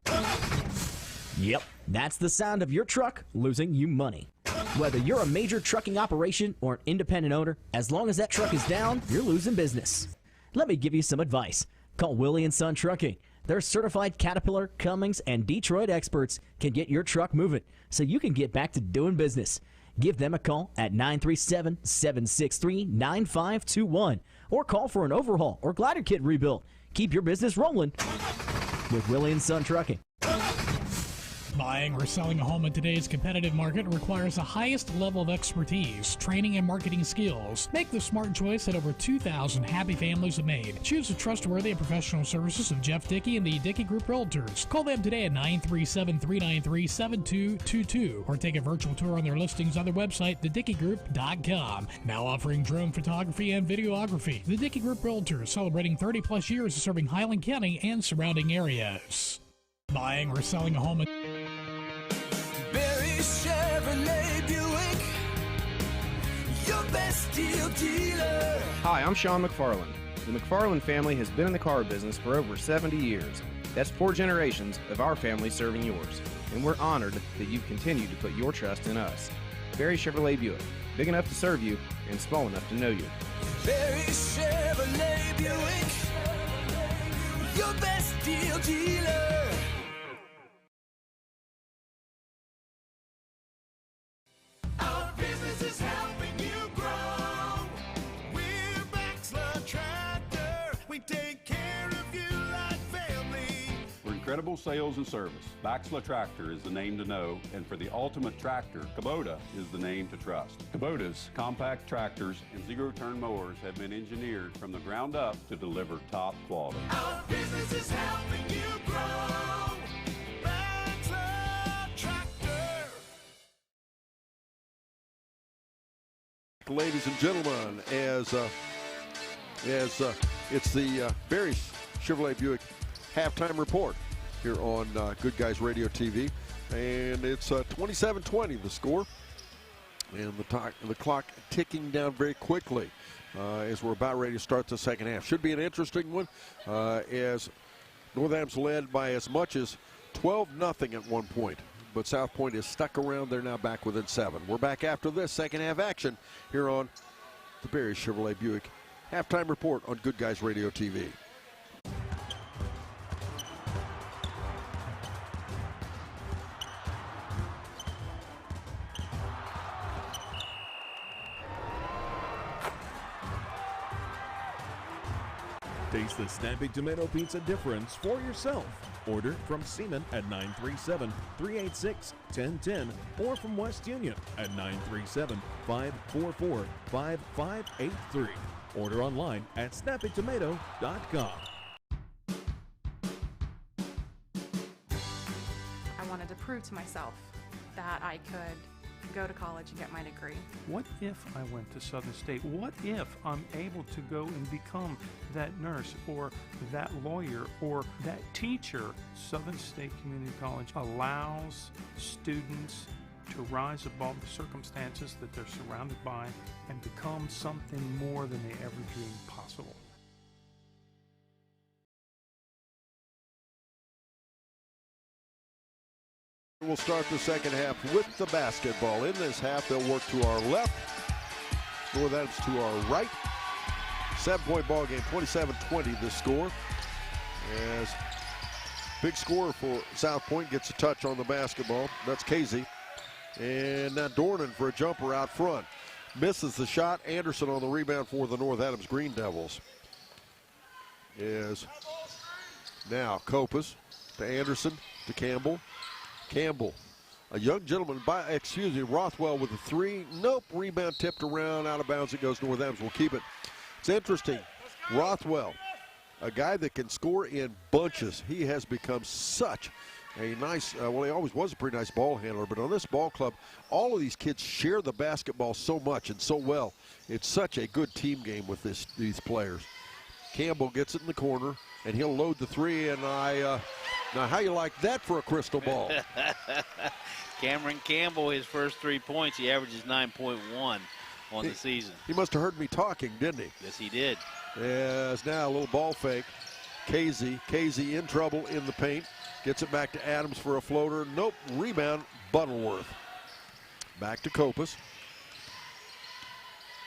Yep, that's the sound of your truck losing you money. Whether you're a major trucking operation or an independent owner, as long as that truck is down, you're losing business. Let me give you some advice. Call Willie & Son Trucking. Their certified Caterpillar, Cummins, and Detroit experts can get your truck moving so you can get back to doing business. Give them a call at 937-763-9521 or call for an overhaul or glider kit rebuild. Keep your business rolling with Willie & Son Trucking. Buying or selling a home in today's competitive market requires the highest level of expertise, training, and marketing skills. Make the smart choice that over 2,000 happy families have made. Choose the trustworthy and professional services of Jeff Dickey and the Dickey Group Realtors. Call them today at 937-393-7222 or take a virtual tour on their listings on their website, thedickeygroup.com. Now offering drone photography and videography. The Dickey Group Realtors, celebrating 30-plus years of serving Highland County and surrounding areas. Buying or selling a home in Chevrolet Buick, your best deal dealer. Hi, I'm Sean McFarland. The McFarland family has been in the car business for over 70 years. That's 4 generations of our family serving yours. And we're honored that you've continued to put your trust in us. Barry Chevrolet Buick, big enough to serve you and small enough to know you. Barry Chevrolet Buick, your best deal dealer. Our business is helping We take care of you like family. For incredible sales and service, Baxla Tractor is the name to know, and for the ultimate tractor, Kubota is the name to trust. Kubota's compact tractors and zero-turn mowers have been engineered from the ground up to deliver top quality. Our business is helping you grow. Baxla Tractor. Ladies and gentlemen, as it's the Barry Chevrolet Buick halftime report here on Good Guys Radio TV, and it's 27-20 the score, and the clock ticking down very quickly as we're about ready to start the second half. Should be an interesting one as North Adams led by as much as 12-0 at one point, but South Point is stuck around. They're now back within 7. We're back after this second half action here on the Barry Chevrolet Buick halftime report on Good Guys Radio TV. Taste the Snappy Tomato Pizza difference for yourself. Order from Seaman at 937-386-1010 or from West Union at 937-544-5583. Order online at snappytomato.com. I wanted to prove to myself that I could go to college and get my degree. What if I went to Southern State? What if I'm able to go and become that nurse or that lawyer or that teacher? Southern State Community College allows students to rise above the circumstances that they're surrounded by and become something more than they ever dreamed possible. We'll start the second half with the basketball. In this half, they'll work to our left. North Adams to our right. 7-point ball game, 27-20 the score. As big scorer for South Point gets a touch on the basketball. That's Casey. And now Dornan for a jumper out front. Misses the shot. Anderson on the rebound for the North Adams Green Devils. Is now Copas to Anderson to Campbell. Campbell, a young gentleman, Rothwell with a 3. Nope, rebound tipped around, out of bounds it goes. North Adams will keep it. It's interesting. Rothwell, a guy that can score in bunches. He has become such a nice, well, he always was a pretty nice ball handler, but on this ball club, all of these kids share the basketball so much and so well. It's such a good team game with these players. Campbell gets it in the corner, and he'll load the 3, and now, how you like that for a crystal ball? Cameron Campbell, his first 3 points, he averages 9.1 on the season. He must have heard me talking, didn't he? Yes, he did. As now a little ball fake. Casey in trouble in the paint. Gets it back to Adams for a floater. Nope, rebound, Butterworth. Back to Copas.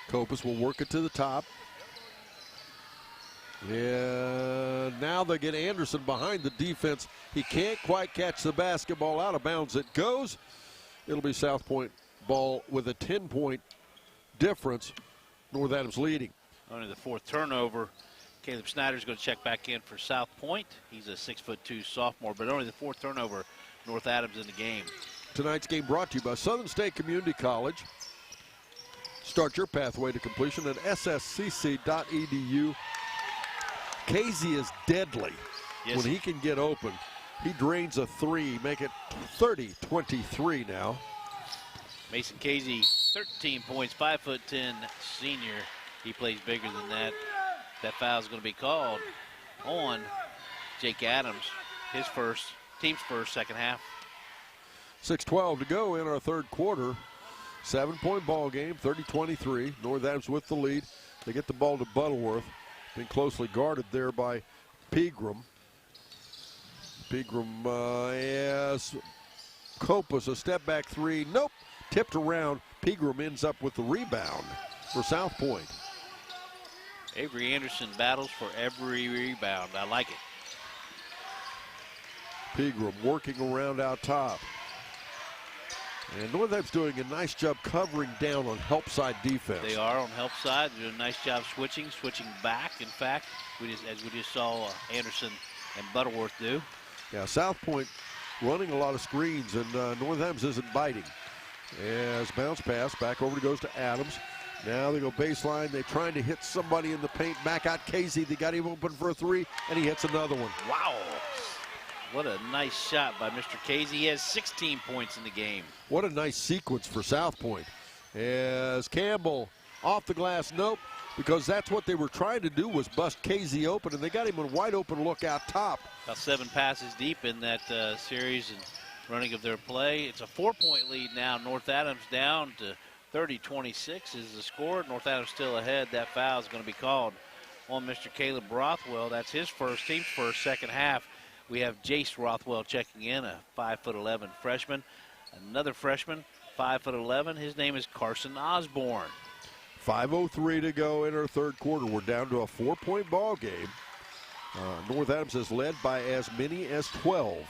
Copas will work it to the top. Yeah, now they get Anderson behind the defense. He can't quite catch the basketball. Out of bounds it goes. It'll be South Point ball with a 10-point difference. North Adams leading. Only the 4th turnover. Caleb Snyder's going to check back in for South Point. He's a 6'2" sophomore, but only the 4th turnover. North Adams in the game. Tonight's game brought to you by Southern State Community College. Start your pathway to completion at sscc.edu. Casey is deadly when he can get open. He drains a 3, make it 30-23 now. Mason Casey, 13 points, 5'10" senior. He plays bigger than that. That foul is going to be called on Jake Adams, his team's first second half. 6:12 to go in our third quarter. 7-point ball game, 30-23. North Adams with the lead. They get the ball to Butterworth. Been closely guarded there by Pegram. Pegram as Copas, a step back 3. Nope, tipped around. Pegram ends up with the rebound for South Point. Avery Anderson battles for every rebound. I like it. Pegram working around out top. And Northam's doing a nice job covering down on help side defense. They are on help side. They're doing a nice job switching back. In fact, as we just saw Anderson and Butterworth do. Yeah, South Point running a lot of screens, and Northam's isn't biting. As bounce pass, back over goes to Adams. Now they go baseline. They're trying to hit somebody in the paint. Back out Casey. They got him open for a three, and he hits another one. Wow. What a nice shot by Mr. Casey. He has 16 points in the game. What a nice sequence for South Point. As Campbell off the glass, nope, because that's what they were trying to do was bust Casey open, and they got him a wide open look out top. About 7 passes deep in that series and running of their play. It's a 4-point lead now. North Adams down to 30-26 is the score. North Adams still ahead. That foul is going to be called on Mr. Caleb Rothwell. That's his first, team's first, second half. We have Jace Rothwell checking in, a 5'11" freshman. Another freshman, 5'11". His name is Carson Osborne. 5:03 to go in our third quarter. We're down to a 4-point ball game. North Adams is led by as many as 12.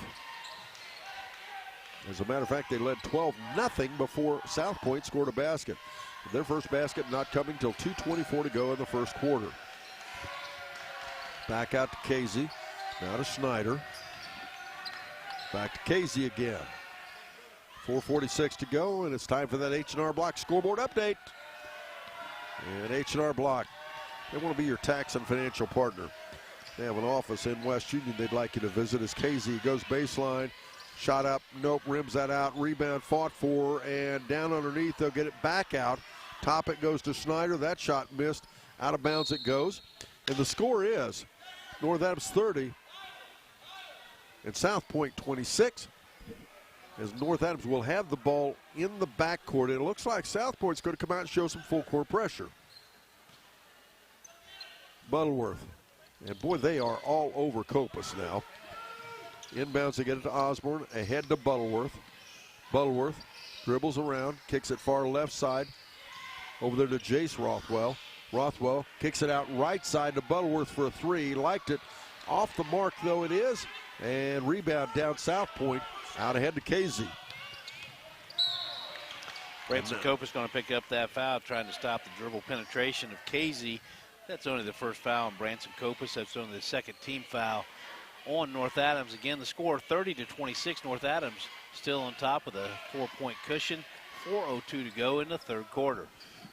As a matter of fact, they led 12-0 before South Point scored a basket. Their first basket not coming till 2:24 to go in the first quarter. Back out to Casey. Now to Snyder. Back to Casey again. 4:46 to go, and it's time for that H&R Block scoreboard update. And H&R Block, they want to be your tax and financial partner. They have an office in West Union they'd like you to visit. As Casey goes baseline. Shot up, nope, rims that out, rebound fought for, and down underneath, they'll get it back out. Top it goes to Snyder. That shot missed. Out of bounds it goes. And the score is North Adams 30 and South Point 26. As North Adams will have the ball in the backcourt. It looks like South Point's going to come out and show some full court pressure. Butterworth. And boy, they are all over Copus now. Inbounds, they get it to Osborne, ahead to Butterworth. Butterworth dribbles around, kicks it far left side. Over there to Jace Rothwell. Rothwell kicks it out right side to Butterworth for a three. Liked it. Off the mark, though it is. And rebound down South Point. Out ahead to Casey. Branson Copus going to pick up that foul, trying to stop the dribble penetration of Casey. That's only the first foul on Branson Copus. That's only the second team foul on North Adams. Again, the score 30-26. North Adams still on top with a 4-point cushion. 4:02 to go in the third quarter.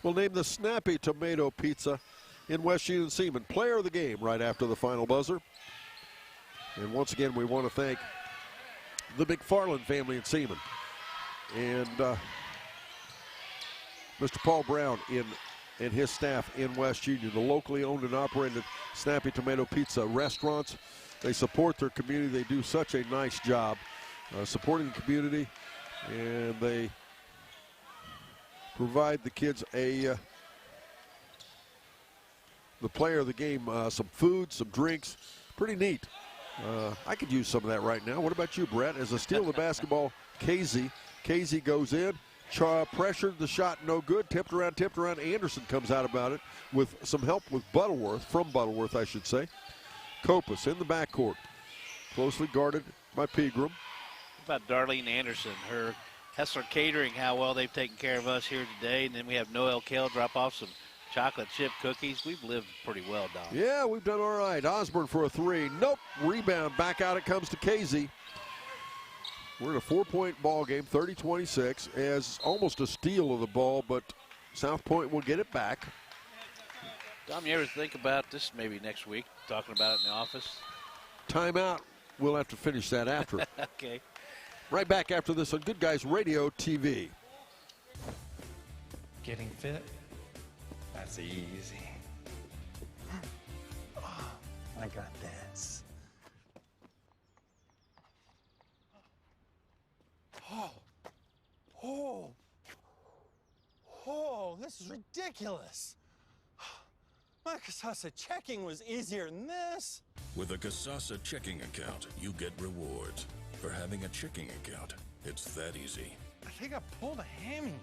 We'll name the Snappy Tomato Pizza in West Union Seaman player of the game right after the final buzzer. And once again, we want to thank the McFarland family in Seaman. And Mr. Paul Brown and his staff in West Union, the locally owned and operated Snappy Tomato Pizza restaurants. They support their community. They do such a nice job supporting the community, and they provide the kids the player of the game, some food, some drinks. Pretty neat. I could use some of that right now. What about you, Brett? As a steal of the basketball, Casey goes in, pressured the shot, no good, tipped around. Anderson comes out about it with some help with from Butterworth, I should say. Copus in the backcourt, closely guarded by Pegram. About Darlene Anderson, her Hessler Catering, how well they've taken care of us here today. And then we have Noel Kell drop off some chocolate chip cookies. We've lived pretty well, Don. Yeah, we've done all right. Osborne for a three. Nope. Rebound. Back out it comes to Casey. We're in a 4-point ball game, 30-26, as almost a steal of the ball, but South Point will get it back. Dom, you ever think about this maybe next week, talking about it in the office? Timeout. We'll have to finish that after. Okay. Right back after this on Good Guys Radio TV. Getting fit? That's easy. Oh, I got this. Oh, this is ridiculous. My Casasa checking was easier than this. With a Casasa checking account, you get rewards. For having a checking account, it's that easy. I think I pulled a hammy.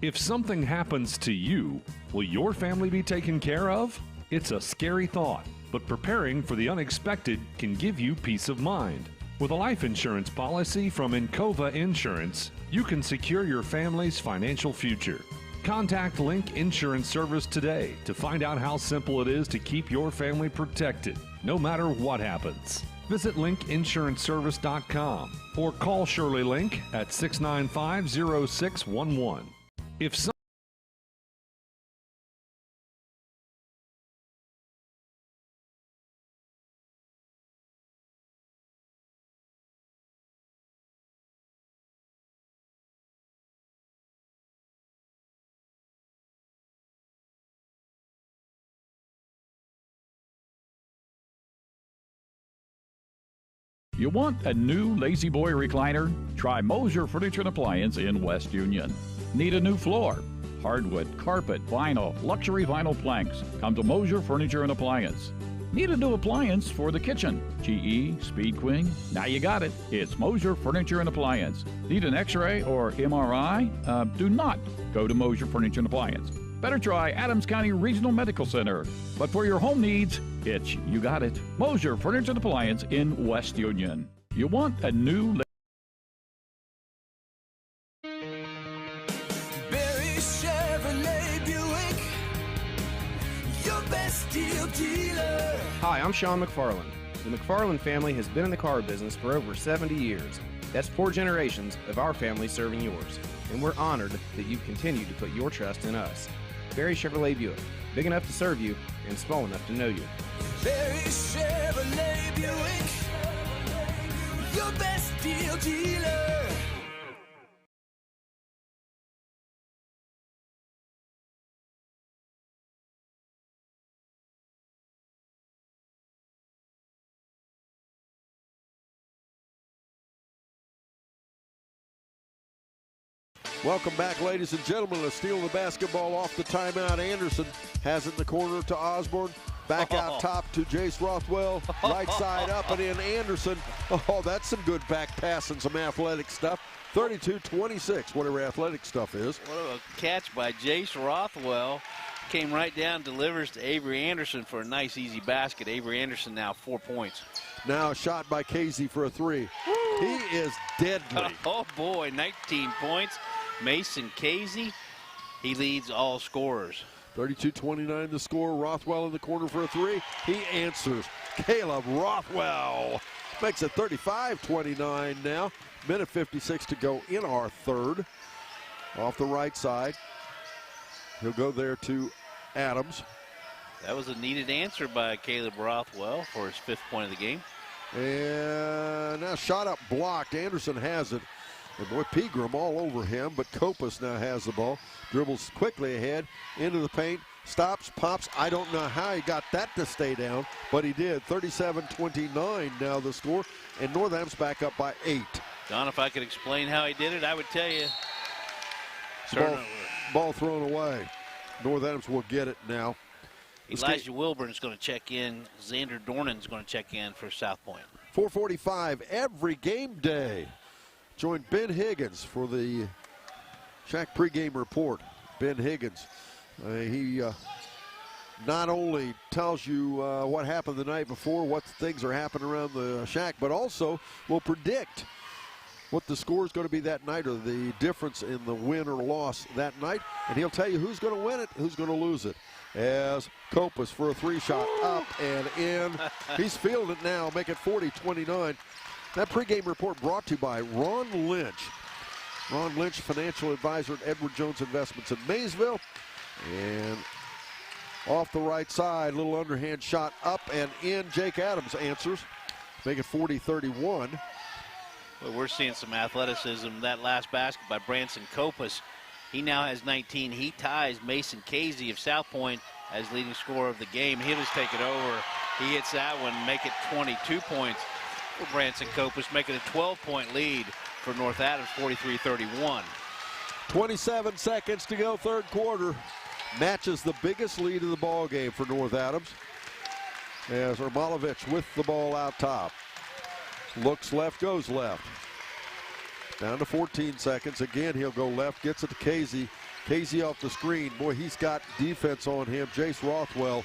If something happens to you, will your family be taken care of? It's a scary thought, but preparing for the unexpected can give you peace of mind. With a life insurance policy from Encova Insurance, you can secure your family's financial future. Contact Link Insurance Service today to find out how simple it is to keep your family protected, no matter what happens. Visit linkinsuranceservice.com or call Shirley Link at 695-0611. If some You want a new Lazy Boy recliner? Try Mosier Furniture and Appliance in West Union. Need a new floor? Hardwood, carpet, vinyl, luxury vinyl planks. Come to Mosier Furniture and Appliance. Need a new appliance for the kitchen? GE, Speed Queen? Now you got it. It's Mosier Furniture and Appliance. Need an X-ray or MRI? Do not go to Mosier Furniture and Appliance. Better try Adams County Regional Medical Center. But for your home needs, you got it. Mosier Furniture and Appliance in West Union. You want a new... Barry Chevrolet Buick, your best deal dealer. Hi, I'm Sean McFarland. The McFarland family has been in the car business for over 70 years. That's 4 generations of our family serving yours. And we're honored that you've continued to put your trust in us. Barry Chevrolet Buick, big enough to serve you and small enough to know you. Barry Chevrolet Buick, your best deal dealer. Welcome back, ladies and gentlemen. Let's steal the basketball off the timeout. Anderson has it in the corner to Osborne. Back out top to Jace Rothwell. Right side up and in Anderson. Oh, that's some good back pass and some athletic stuff. 32-26, whatever athletic stuff is. What a catch by Jace Rothwell. Came right down, delivers to Avery Anderson for a nice, easy basket. Avery Anderson now 4 points. Now a shot by Casey for a 3. He is deadly. Oh, boy, 19 points. Mason Casey, he leads all scorers. 32-29 the score. Rothwell in the corner for a 3. He answers. Caleb Rothwell makes it 35-29 now. Minute 56 to go in our third. Off the right side. He'll go there to Adams. That was a needed answer by Caleb Rothwell for his 5th point of the game. And now shot up blocked. Anderson has it. And boy, Pegram all over him, but Kopus now has the ball. Dribbles quickly ahead into the paint. Stops, pops. I don't know how he got that to stay down, but he did. 37-29 now the score. And North Adams back up by 8. Don, if I could explain how he did it, I would tell you. Ball thrown away. North Adams will get it now. Elijah Wilburn's going to check in. Xander Dornan's going to check in for South Point. 4:45 every game day. Join Ben Higgins for the Shack pregame report. Ben Higgins, he not only tells you what happened the night before, what things are happening around the Shack, but also will predict what the score is going to be that night or the difference in the win or loss that night. And he'll tell you who's going to win it, who's going to lose it. As Kopus for a 3-shot up and in. He's feeling it now, make it 40-29. That pregame report brought to you by Ron Lynch. Ron Lynch, financial advisor at Edward Jones Investments in Maysville. And off the right side, little underhand shot up and in. Jake Adams answers. Make it 40-31. Well, we're seeing some athleticism. That last basket by Branson Kopus. He now has 19. He ties Mason Casey of South Point as leading scorer of the game. He'll just take it over. He hits that one, make it 22 points for Branson Kopus, making a 12-point lead for North Adams, 43-31. 27 seconds to go, third quarter. Matches the biggest lead of the ball game for North Adams. As Ermolovich with the ball out top. Looks left, goes left. Down to 14 seconds. Again, he'll go left, gets it to Casey. Casey off the screen. Boy, he's got defense on him. Jace Rothwell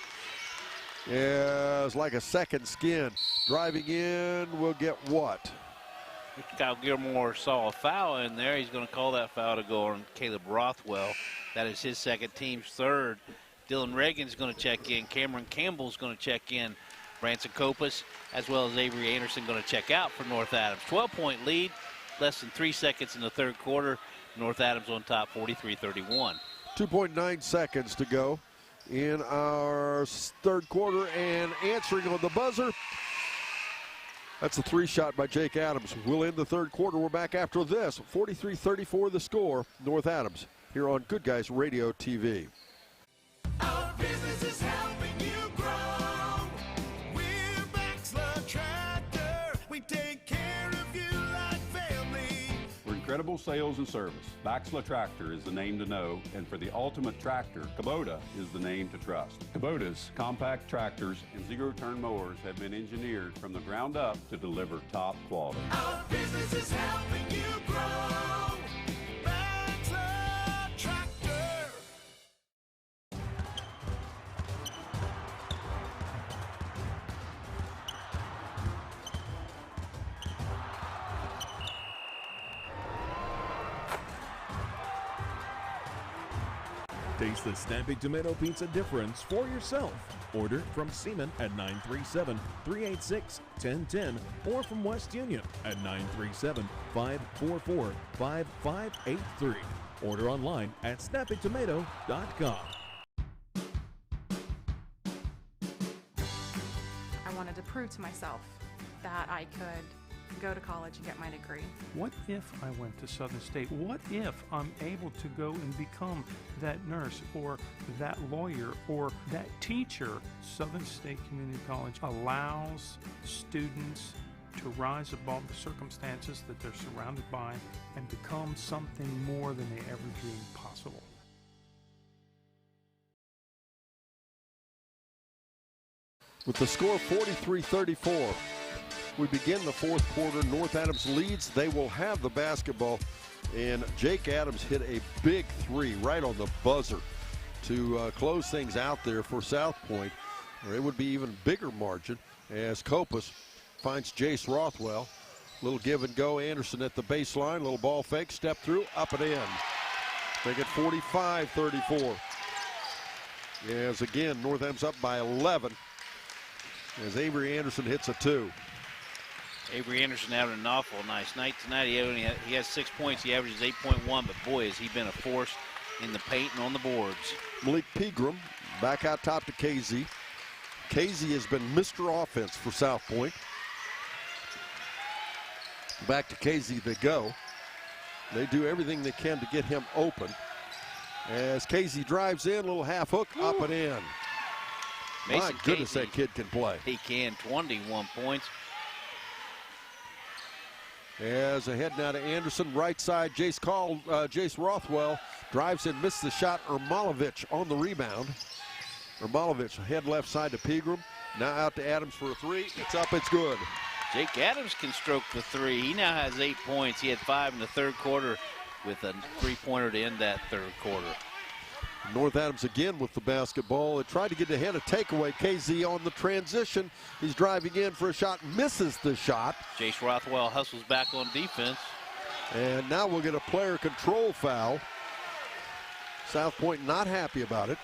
is like a second skin. Driving in will get what? Kyle Gilmore saw a foul in there. He's going to call that foul to go on Caleb Rothwell. That is his second, team's third. Dylan Reagan's going to check in. Cameron Campbell's going to check in. Branson Copas, as well as Avery Anderson, going to check out for North Adams. 12-point lead, less than 3 seconds in the third quarter. North Adams on top, 43-31. 2.9 seconds to go in our third quarter, and answering on the buzzer, that's a three-shot by Jake Adams. We'll end the third quarter. We're back after this. 43-34 the score, North Adams, here on Good Guys Radio TV. Our business is helping you grow. We're Baxter Tractor. We take care of you like family. For incredible sales and service, Baxter Tractor is the name to know, and for the ultimate tractor, Kubota is the name to trust. Kubota's compact tractors and zero-turn mowers have been engineered from the ground up to deliver top quality. Our business is helping you grow. Baxter Tractor. Taste the Snappy Tomato Pizza difference for yourself. Order from Seaman at 937-386-1010 or from West Union at 937-544-5583. Order online at snappytomato.com. I wanted to prove to myself that I could go to college and get my degree. What if I went to Southern State? What if I'm able to go and become that nurse or that lawyer or that teacher? Southern State Community College allows students to rise above the circumstances that they're surrounded by and become something more than they ever dreamed possible. With the score 43-34, we begin the fourth quarter. North Adams leads. They will have the basketball. And Jake Adams hit a big three right on the buzzer to close things out there for South Point. Or it would be even bigger margin as Copas finds Jace Rothwell. Little give and go. Anderson at the baseline. Little ball fake. Step through. Up and in. Make it 45-34. As again, North Adams up by 11. As Avery Anderson hits a two. Avery Anderson having an awful nice night tonight. He has 6 points. He averages 8.1, but boy, has he been a force in the paint and on the boards. Malik Pegram back out top to KZ. KZ has been Mr. Offense for South Point. Back to KZ they go. They do everything they can to get him open. As KZ drives in, little half hook, up and in. Mason My goodness, Casey, that kid can play. He can, 21 points. As ahead now to Anderson, right side, Jace Rothwell drives in, missed the shot. Ermolovich on the rebound. Ermolovich head left side to Pegram. Now out to Adams for a three. It's up, it's good. Jake Adams can stroke the three. He now has 8 points. He had 5 in the third quarter with a three-pointer to end that third quarter. North Adams again with the basketball. They tried to get ahead of takeaway. KZ on the transition. He's driving in for a shot, misses the shot. Jace Rothwell hustles back on defense. And now we'll get a player control foul. South Point not happy about it.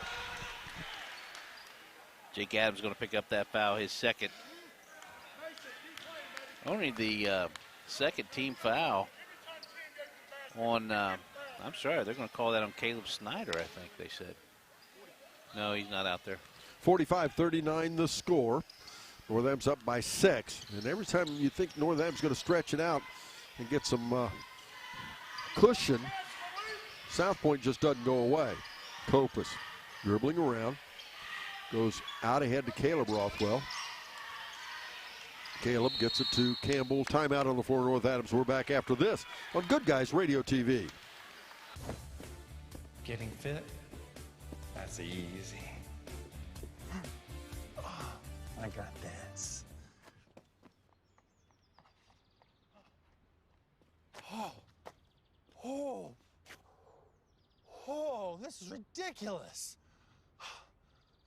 Jake Adams going to pick up that foul, his second. Only the second team foul on, I'm sorry, they're going to call that on Caleb Snyder, I think they said. No, he's not out there. 45-39 the score. North Adams up by 6. And every time you think North Adams going to stretch it out and get some cushion, South Point just doesn't go away. Copas dribbling around. Goes out ahead to Caleb Rothwell. Caleb gets it to Campbell. Timeout on the floor, North Adams. We're back after this on Good Guys Radio TV. Getting fit? That's easy. Oh, I got this. Oh, this is ridiculous.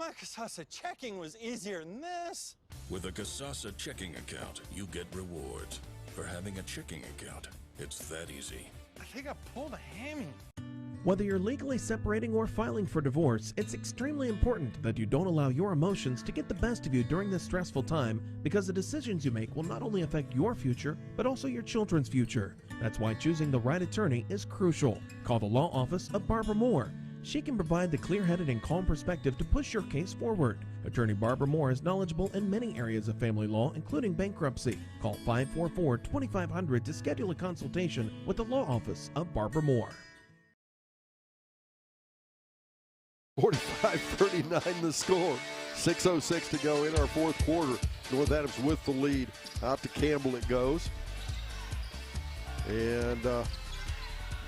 My Casasa checking was easier than this. With a Casasa checking account, you get rewards. For having a checking account, it's that easy. I think I pulled a hammy. Whether you're legally separating or filing for divorce, it's extremely important that you don't allow your emotions to get the best of you during this stressful time, because the decisions you make will not only affect your future, but also your children's future. That's why choosing the right attorney is crucial. Call the law office of Barbara Moore. She can provide the clear-headed and calm perspective to push your case forward. Attorney Barbara Moore is knowledgeable in many areas of family law, including bankruptcy. Call 544-2500 to schedule a consultation with the law office of Barbara Moore. 45-39 the score. 6:06 to go in our fourth quarter. North Adams with the lead. Out to Campbell it goes. And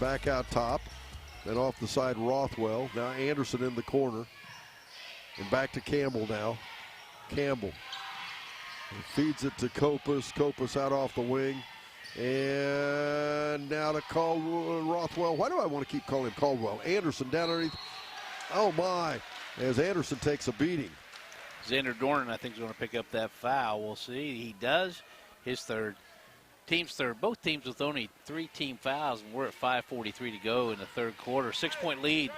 back out top. Then off the side, Rothwell. Now Anderson in the corner. And back to Campbell now. Campbell. And feeds it to Copas. Copas out off the wing. And now to Rothwell. Why do I want to keep calling him Caldwell? Anderson down underneath. Oh, my. As Anderson takes a beating. Xander Dornan, I think, is going to pick up that foul. We'll see. He does. His third. Team's third. Both teams with only 3 team fouls, and we're at 5:43 to go in the third quarter. 6-point lead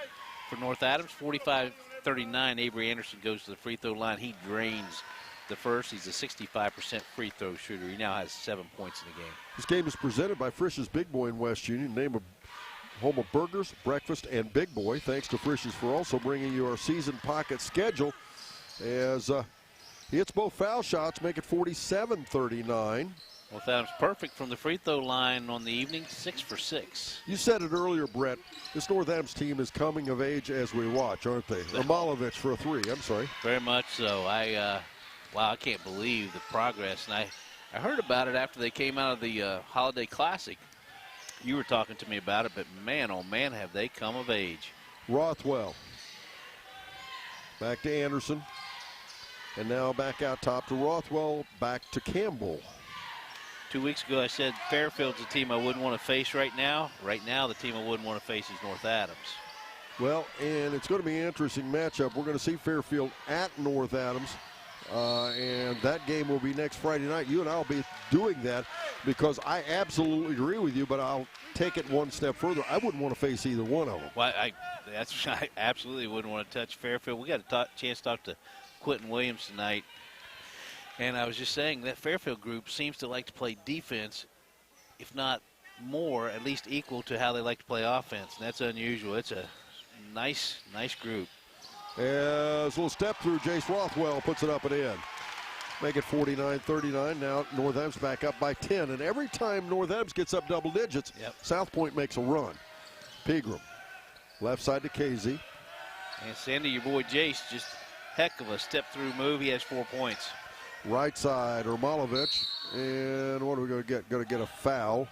for North Adams, 45-39. Avery Anderson goes to the free throw line. He drains the first. He's a 65% free throw shooter. He now has 7 points in the game. This game is presented by Frisch's Big Boy in West Union, name of home of burgers, breakfast, and Big Boy. Thanks to Frisch's for also bringing you our season pocket schedule as he hits both foul shots, make it 47-39. North Adams perfect from the free throw line on the evening, 6 for 6. You said it earlier, Brett. This North Adams team is coming of age as we watch, aren't they? Romalovich for a 3. I'm sorry. Very much so. Wow, I can't believe the progress. And I heard about it after they came out of the Holiday Classic. You were talking to me about it, but man, oh man, have they come of age. Rothwell. Back to Anderson. And now back out top to Rothwell, back to Campbell. 2 weeks ago, I said Fairfield's a team I wouldn't want to face right now. Right now, the team I wouldn't want to face is North Adams. Well, and it's going to be an interesting matchup. We're going to see Fairfield at North Adams, and that game will be next Friday night. You and I will be doing that because I absolutely agree with you, but I'll take it one step further. I wouldn't want to face either one of them. Well, I absolutely wouldn't want to touch Fairfield. We got a chance to talk to Quentin Williams tonight. And I was just saying that Fairfield group seems to like to play defense, if not more, at least equal to how they like to play offense. And that's unusual. It's a nice group. As a little step through, Jace Rothwell puts it up and in. Make it 49-39. Now North Adams back up by 10. And every time North Adams gets up double digits, South Point makes a run. Pegram, left side to Casey. And Sandy, your boy Jace, just heck of a step-through move. He has 4 points. Right side, Ermalovich, and what are we going to get? Going to get a foul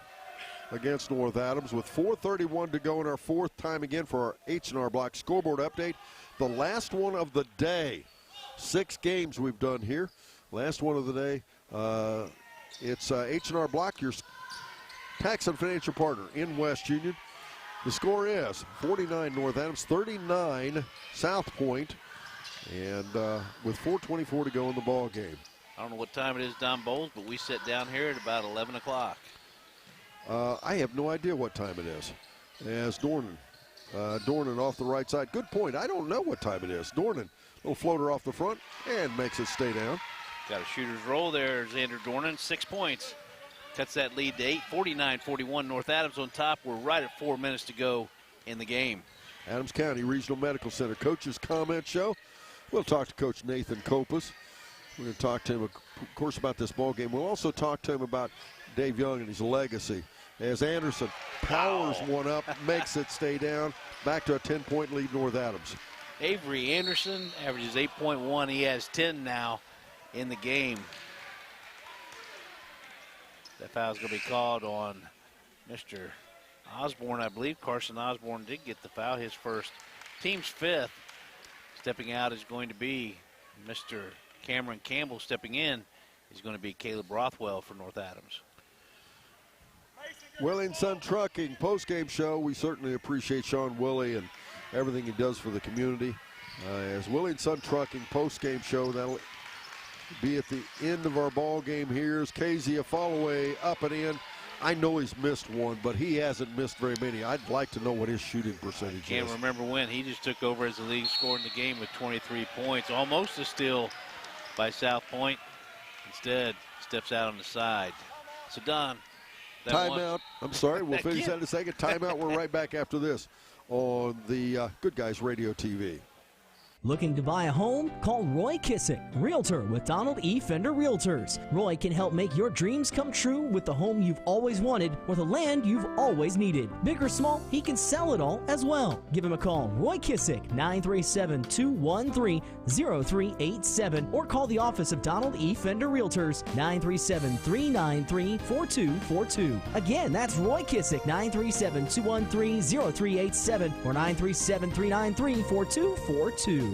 against North Adams with 4:31 to go in our fourth time again for our H&R Block scoreboard update. The last one of the day. 6 games we've done here. Last one of the day. It's H&R Block, your tax and financial partner in West Union. The score is 49 North Adams, 39 South Point, and with 4:24 to go in the ball game. I don't know what time it is, Don Bowles, but we sit down here at about 11 o'clock. I have no idea what time it is. As Dornan off the right side. Good point. I don't know what time it is. Dornan, little floater off the front, and makes it stay down. Got a shooter's roll there, Xander Dornan, 6 points. Cuts that lead to 8, 49-41. North Adams on top. We're right at 4 minutes to go in the game. Adams County Regional Medical Center Coach's Comment Show. We'll talk to Coach Nathan Copas. We're going to talk to him, of course, about this ball game. We'll also talk to him about Dave Young and his legacy. As Anderson powers one up, makes it stay down. Back to a 10-point lead, North Adams. Avery Anderson averages 8.1. He has 10 now in the game. That foul's going to be called on Mr. Osborne, I believe. Carson Osborne did get the foul, his first. Team's 5th. Stepping out is going to be Mr. Cameron Campbell. Stepping in is going to be Caleb Rothwell for North Adams. Willie and Son Trucking post-game show. We certainly appreciate Sean Willie and everything he does for the community. As Willie & Son Trucking post-game show, that'll be at the end of our ball game. Here's Casey, a fall away, up and in. I know he's missed one, but he hasn't missed very many. I'd like to know what his shooting percentage is. Can't remember when. He just took over as the leading scorer in the game with 23 points. Almost a steal by South Point. Instead, steps out on the side. So, Don. Timeout. I'm sorry. We'll finish that in a second. Timeout. We're right back after this on the Good Guys Radio TV. Looking to buy a home? Call Roy Kissick, Realtor with Donald E. Fender Realtors. Roy can help make your dreams come true with the home you've always wanted or the land you've always needed. Big or small, he can sell it all as well. Give him a call, Roy Kissick, 937-213-0387, or call the office of Donald E. Fender Realtors, 937-393-4242. Again, that's Roy Kissick, 937-213-0387 or 937-393-4242.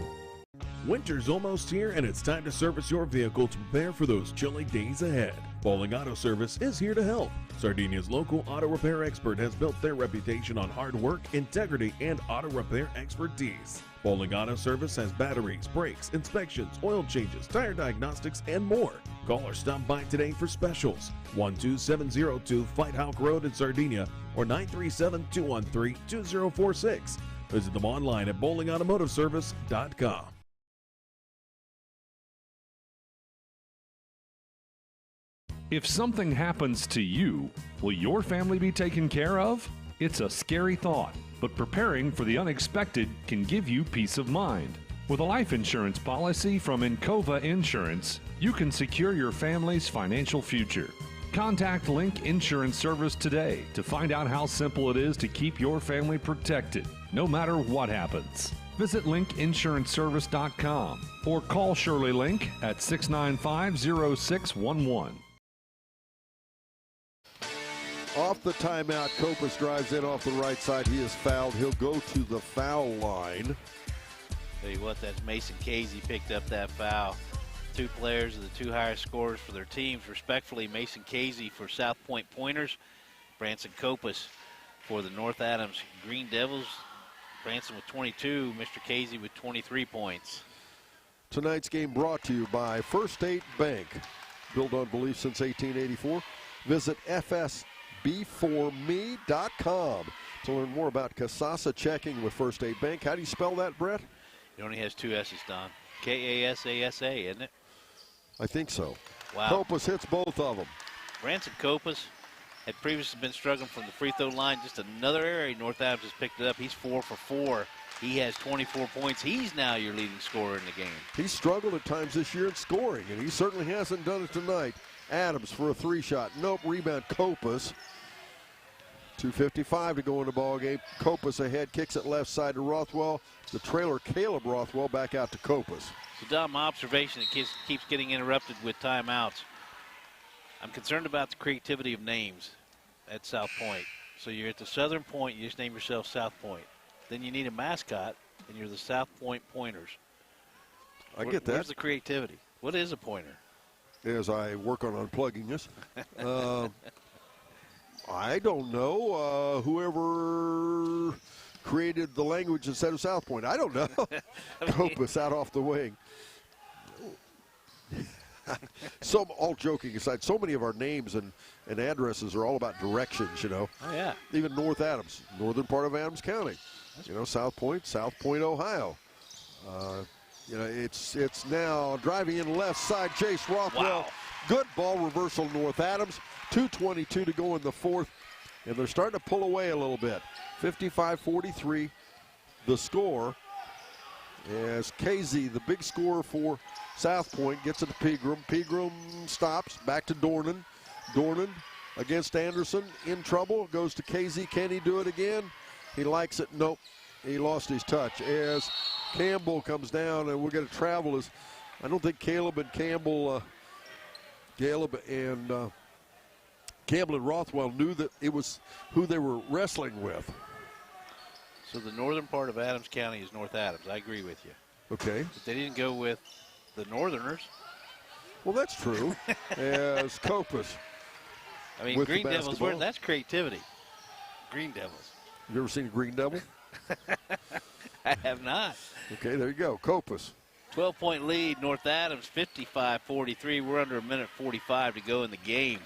Winter's almost here, and it's time to service your vehicle to prepare for those chilly days ahead. Bowling Auto Service is here to help. Sardinia's local auto repair expert has built their reputation on hard work, integrity, and auto repair expertise. Bowling Auto Service has batteries, brakes, inspections, oil changes, tire diagnostics, and more. Call or stop by today for specials. 12702 Fight Hawk Road in Sardinia or 937-213-2046. Visit them online at bowlingautomotiveservice.com. If something happens to you, will your family be taken care of? It's a scary thought, but preparing for the unexpected can give you peace of mind. With a life insurance policy from Encova Insurance, you can secure your family's financial future. Contact Link Insurance Service today to find out how simple it is to keep your family protected, no matter what happens. Visit linkinsuranceservice.com or call Shirley Link at 695-0611. Off the timeout, Copas drives in off the right side. He is fouled. He'll go to the foul line. Tell you what, that's Mason Casey picked up that foul. Two players are the two highest scorers for their teams, respectfully. Mason Casey for South Point Pointers, Branson Copas for the North Adams Green Devils. Branson with 22, Mr. Casey with 23 points. Tonight's game brought to you by First State Bank. Built on belief since 1884. Visit FSB4Me.com to learn more about Kasasa checking with First State Bank. How do you spell that, Brett? It only has two S's, Don. K-A-S-A-S-A, isn't it? I think so. Wow. Copas hits both of them. Branson Copas had previously been struggling from the free throw line. Just another area North Adams has picked it up. He's 4 for 4. He has 24 points. He's now your leading scorer in the game. He's struggled at times this year in scoring, and he certainly hasn't done it tonight. Adams for a three-shot. Nope, rebound Copas. 2:55 to go in the ball game. Copas ahead, kicks it left side to Rothwell. The trailer, Caleb Rothwell, back out to Copas. So, Don, my observation, it keeps getting interrupted with timeouts. I'm concerned about the creativity of names at South Point. So you're at the southern point, you just name yourself South Point. Then you need a mascot, and you're the South Point Pointers. I get that. Where's the creativity? What is a pointer? As I work on unplugging this. I don't know. Whoever created the language instead of South Point. I don't know. Copas out off the wing. So, all joking aside, so many of our names and addresses are all about directions, you know. Oh, yeah. Even North Adams, northern part of Adams County. You know, South Point, Ohio. You know, it's now driving in left side, Jace Rothwell. Wow. Good ball reversal, North Adams. 2:22 to go in the fourth, and they're starting to pull away a little bit. 55-43, the score. As Casey, the big scorer for South Point, gets it to Pegram. Pegram stops, back to Dornan. Dornan against Anderson, in trouble, goes to Casey. Can he do it again? He likes it. Nope, he lost his touch. As Campbell comes down, and we're going to travel. As I don't think Caleb and Rothwell knew that it was who they were wrestling with. So the northern part of Adams County is North Adams. I agree with you. Okay. But they didn't go with the Northerners. Well, that's true. As Copas. I mean, Green Devils, that's creativity. Green Devils. You ever seen a Green Devil? I have not. Okay, there you go. Copus. 12-point lead, North Adams 55-43. We're under a minute 45 to go in the game.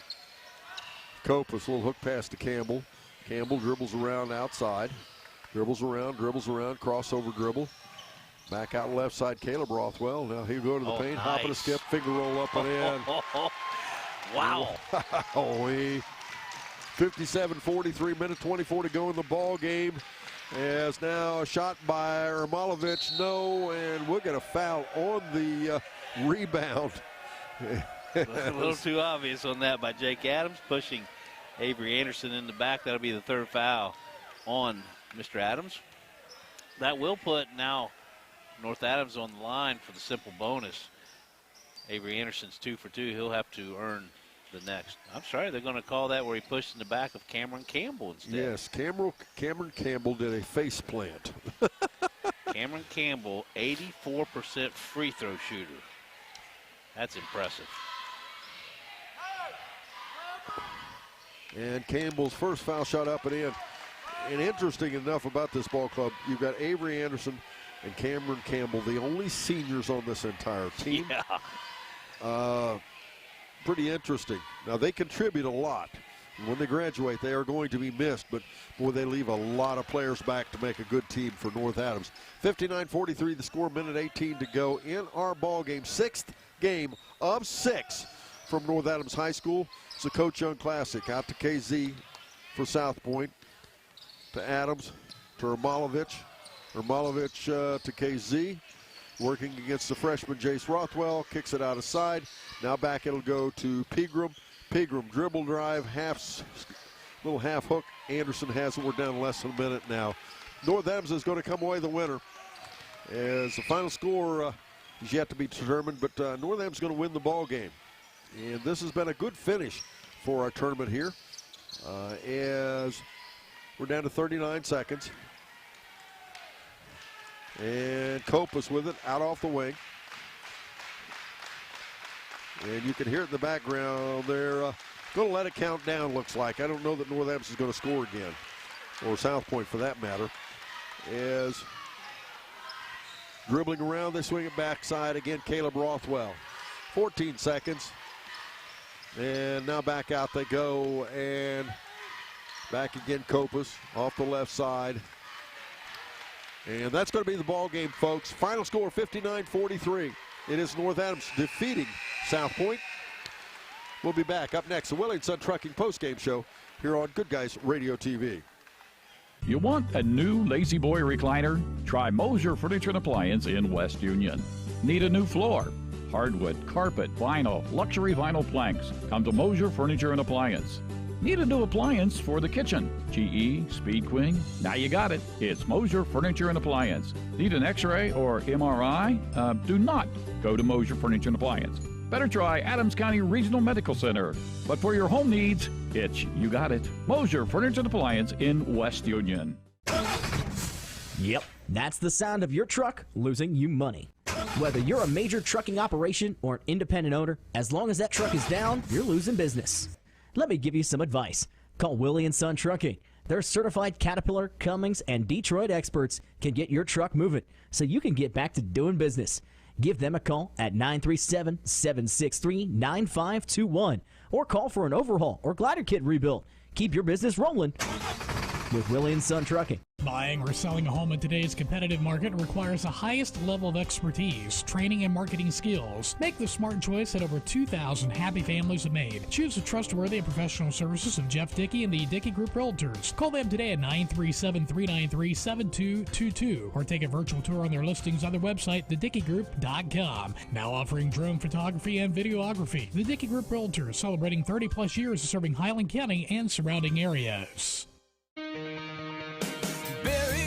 Copus, little hook pass to Campbell. Campbell dribbles around outside. Dribbles around, crossover dribble. Back out left side, Caleb Rothwell. Now he'll go to the paint, nice. hop and a skip, finger roll up and in. Wow. 57-43, minute 24 to go in the ball game. As now a shot by Ermalovic, no, and we'll get a foul on the rebound. A little too obvious on that by Jake Adams, pushing Avery Anderson in the back. That'll be the third foul on Mr. Adams. That will put now North Adams on the line for the simple bonus. Avery Anderson's 2 for 2. He'll have to earn the next. I'm sorry, they're going to call that where he pushed in the back of Cameron Campbell instead. Yes, Cameron Campbell did a face plant. Cameron Campbell, 84% free throw shooter. That's impressive. And Campbell's first foul shot up and in. And interesting enough about this ball club, you've got Avery Anderson and Cameron Campbell, the only seniors on this entire team. Yeah. Pretty interesting. Now, they contribute a lot. And when they graduate, they are going to be missed. But, boy, they leave a lot of players back to make a good team for North Adams. 59-43 the score, minute 18 to go in our ball game. 6th game of 6 from North Adams High School. It's a Coach Young Classic. Out to KZ for South Point. To Adams, to Ermalovic. Ermalovic to KZ. Working against the freshman Jace Rothwell. Kicks it out of side. Now back it'll go to Pegram. Pegram dribble drive, little half hook. Anderson has it. We're down less than a minute now. North Adams is going to come away the winner. As the final score is yet to be determined, but North Adams is going to win the ball game. And this has been a good finish for our tournament here. As we're down to 39 seconds. And Copus with it, out off the wing. And you can hear it in the background. They're going to let it count down, looks like. I don't know that North Adams is going to score again, or South Point for that matter. As dribbling around, they swing it backside again, Caleb Rothwell. 14 seconds. And now back out they go, and back again Copus off the left side. And that's going to be the ball game, folks. Final score 59-43. It is North Adams defeating South Point. We'll be back up next. The Willie & Son Trucking postgame show here on Good Guys Radio TV. You want a new Lazy Boy recliner? Try Mosier Furniture and Appliance in West Union. Need a new floor? Hardwood, carpet, vinyl, luxury vinyl planks. Come to Mosier Furniture and Appliance. Need a new appliance for the kitchen? GE, Speed Queen? Now you got it. It's Mosier Furniture and Appliance. Need an X-ray or MRI? Do not go to Mosier Furniture and Appliance. Better try Adams County Regional Medical Center. But for your home needs, you got it. Mosier Furniture and Appliance in West Union. Yep, that's the sound of your truck losing you money. Whether you're a major trucking operation or an independent owner, as long as that truck is down, you're losing business. Let me give you some advice. Call Willie & Son Trucking. Their certified Caterpillar, Cummins, and Detroit experts can get your truck moving so you can get back to doing business. Give them a call at 937-763-9521 or call for an overhaul or glider kit rebuild. Keep your business rolling with Willie & Son Trucking. Buying or selling a home in today's competitive market requires the highest level of expertise, training, and marketing skills. Make the smart choice that over 2,000 happy families have made. Choose the trustworthy and professional services of Jeff Dickey and the Dickey Group Realtors. Call them today at 937-393-7222 or take a virtual tour on their listings on their website, thedickeygroup.com. Now offering drone photography and videography. The Dickey Group Realtors, celebrating 30-plus years of serving Highland County and surrounding areas.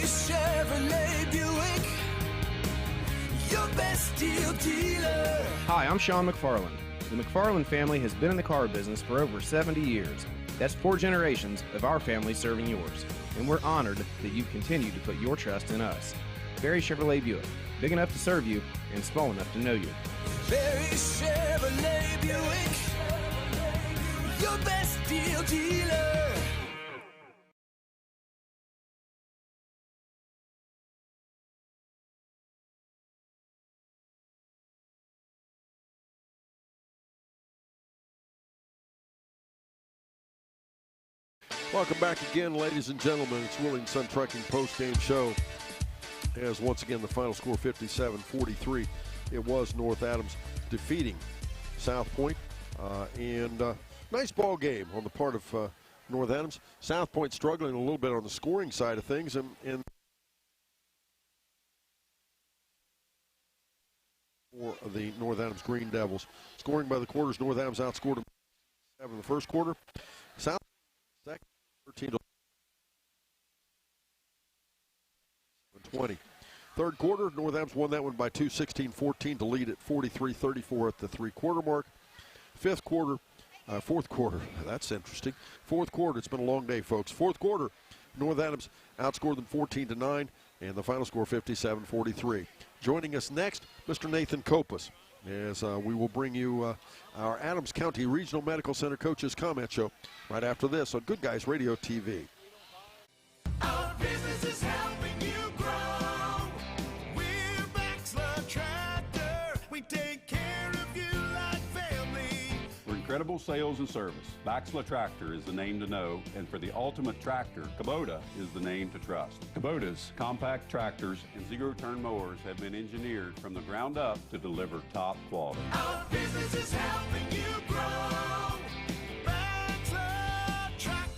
Chevrolet Buick, your best deal dealer. Hi, I'm Sean McFarland. The McFarland family has been in the car business for over 70 years. That's 4 generations of our family serving yours. And we're honored that you continue to put your trust in us. Barry Chevrolet Buick, big enough to serve you and small enough to know you. Barry Chevrolet Buick, your best deal dealer. Welcome back again, ladies and gentlemen. It's Willie and Son Trucking post-game show. As once again, the final score 57-43. It was North Adams defeating South Point. Nice ball game on the part of North Adams. South Point struggling a little bit on the scoring side of things. And for the North Adams Green Devils. Scoring by the quarters, North Adams outscored them in the first quarter. South second, 13-20. Third quarter, North Adams won that one by 2, 16-14 to lead at 43-34 at the three-quarter mark. Fourth quarter, that's interesting. Fourth quarter, it's been a long day, folks. Fourth quarter, North Adams outscored them 14-9, and the final score 57-43. Joining us next, Mr. Nathan Copas, as we will bring you our Adams County Regional Medical Center Coaches Comment Show right after this on Good Guys Radio TV. Our business is helping you grow. We're Baxler Tractor. We take care of you like family. For incredible sales and service, Baxler Tractor is the name to know, and for the ultimate tractor, Kubota is the name to trust. Kubota's compact tractors and zero-turn mowers have been engineered from the ground up to deliver top quality. Our business is helping you grow. Baxler Tractor.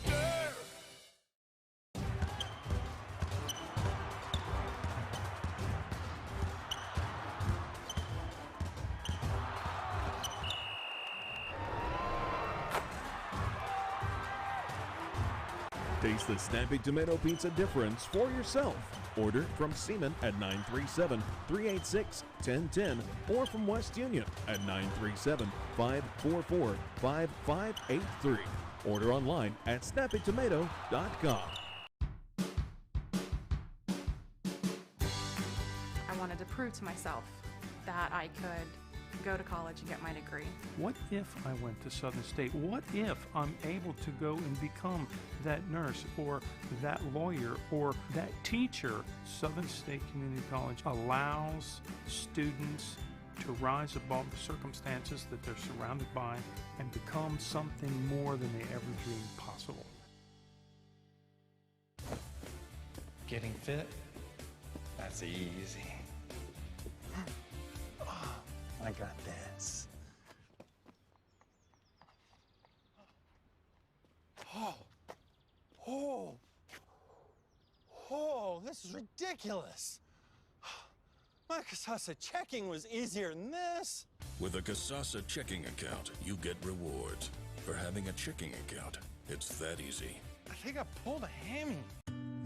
Taste the snappy tomato pizza difference for yourself. Order from Seaman at 937-386-1010 or from West Union at 937-544-5583. Order online at snappytomato.com. I wanted to prove to myself that I could go to college and get my degree. What if I went to Southern State? What if I'm able to go and become that nurse or that lawyer or that teacher? Southern State Community College allows students to rise above the circumstances that they're surrounded by and become something more than they ever dreamed possible. Getting fit? That's easy. I got this. Oh, this is ridiculous. My Casasa checking was easier than this. With a Casasa checking account, you get rewards. For having a checking account, it's that easy. I think I pulled a hammy.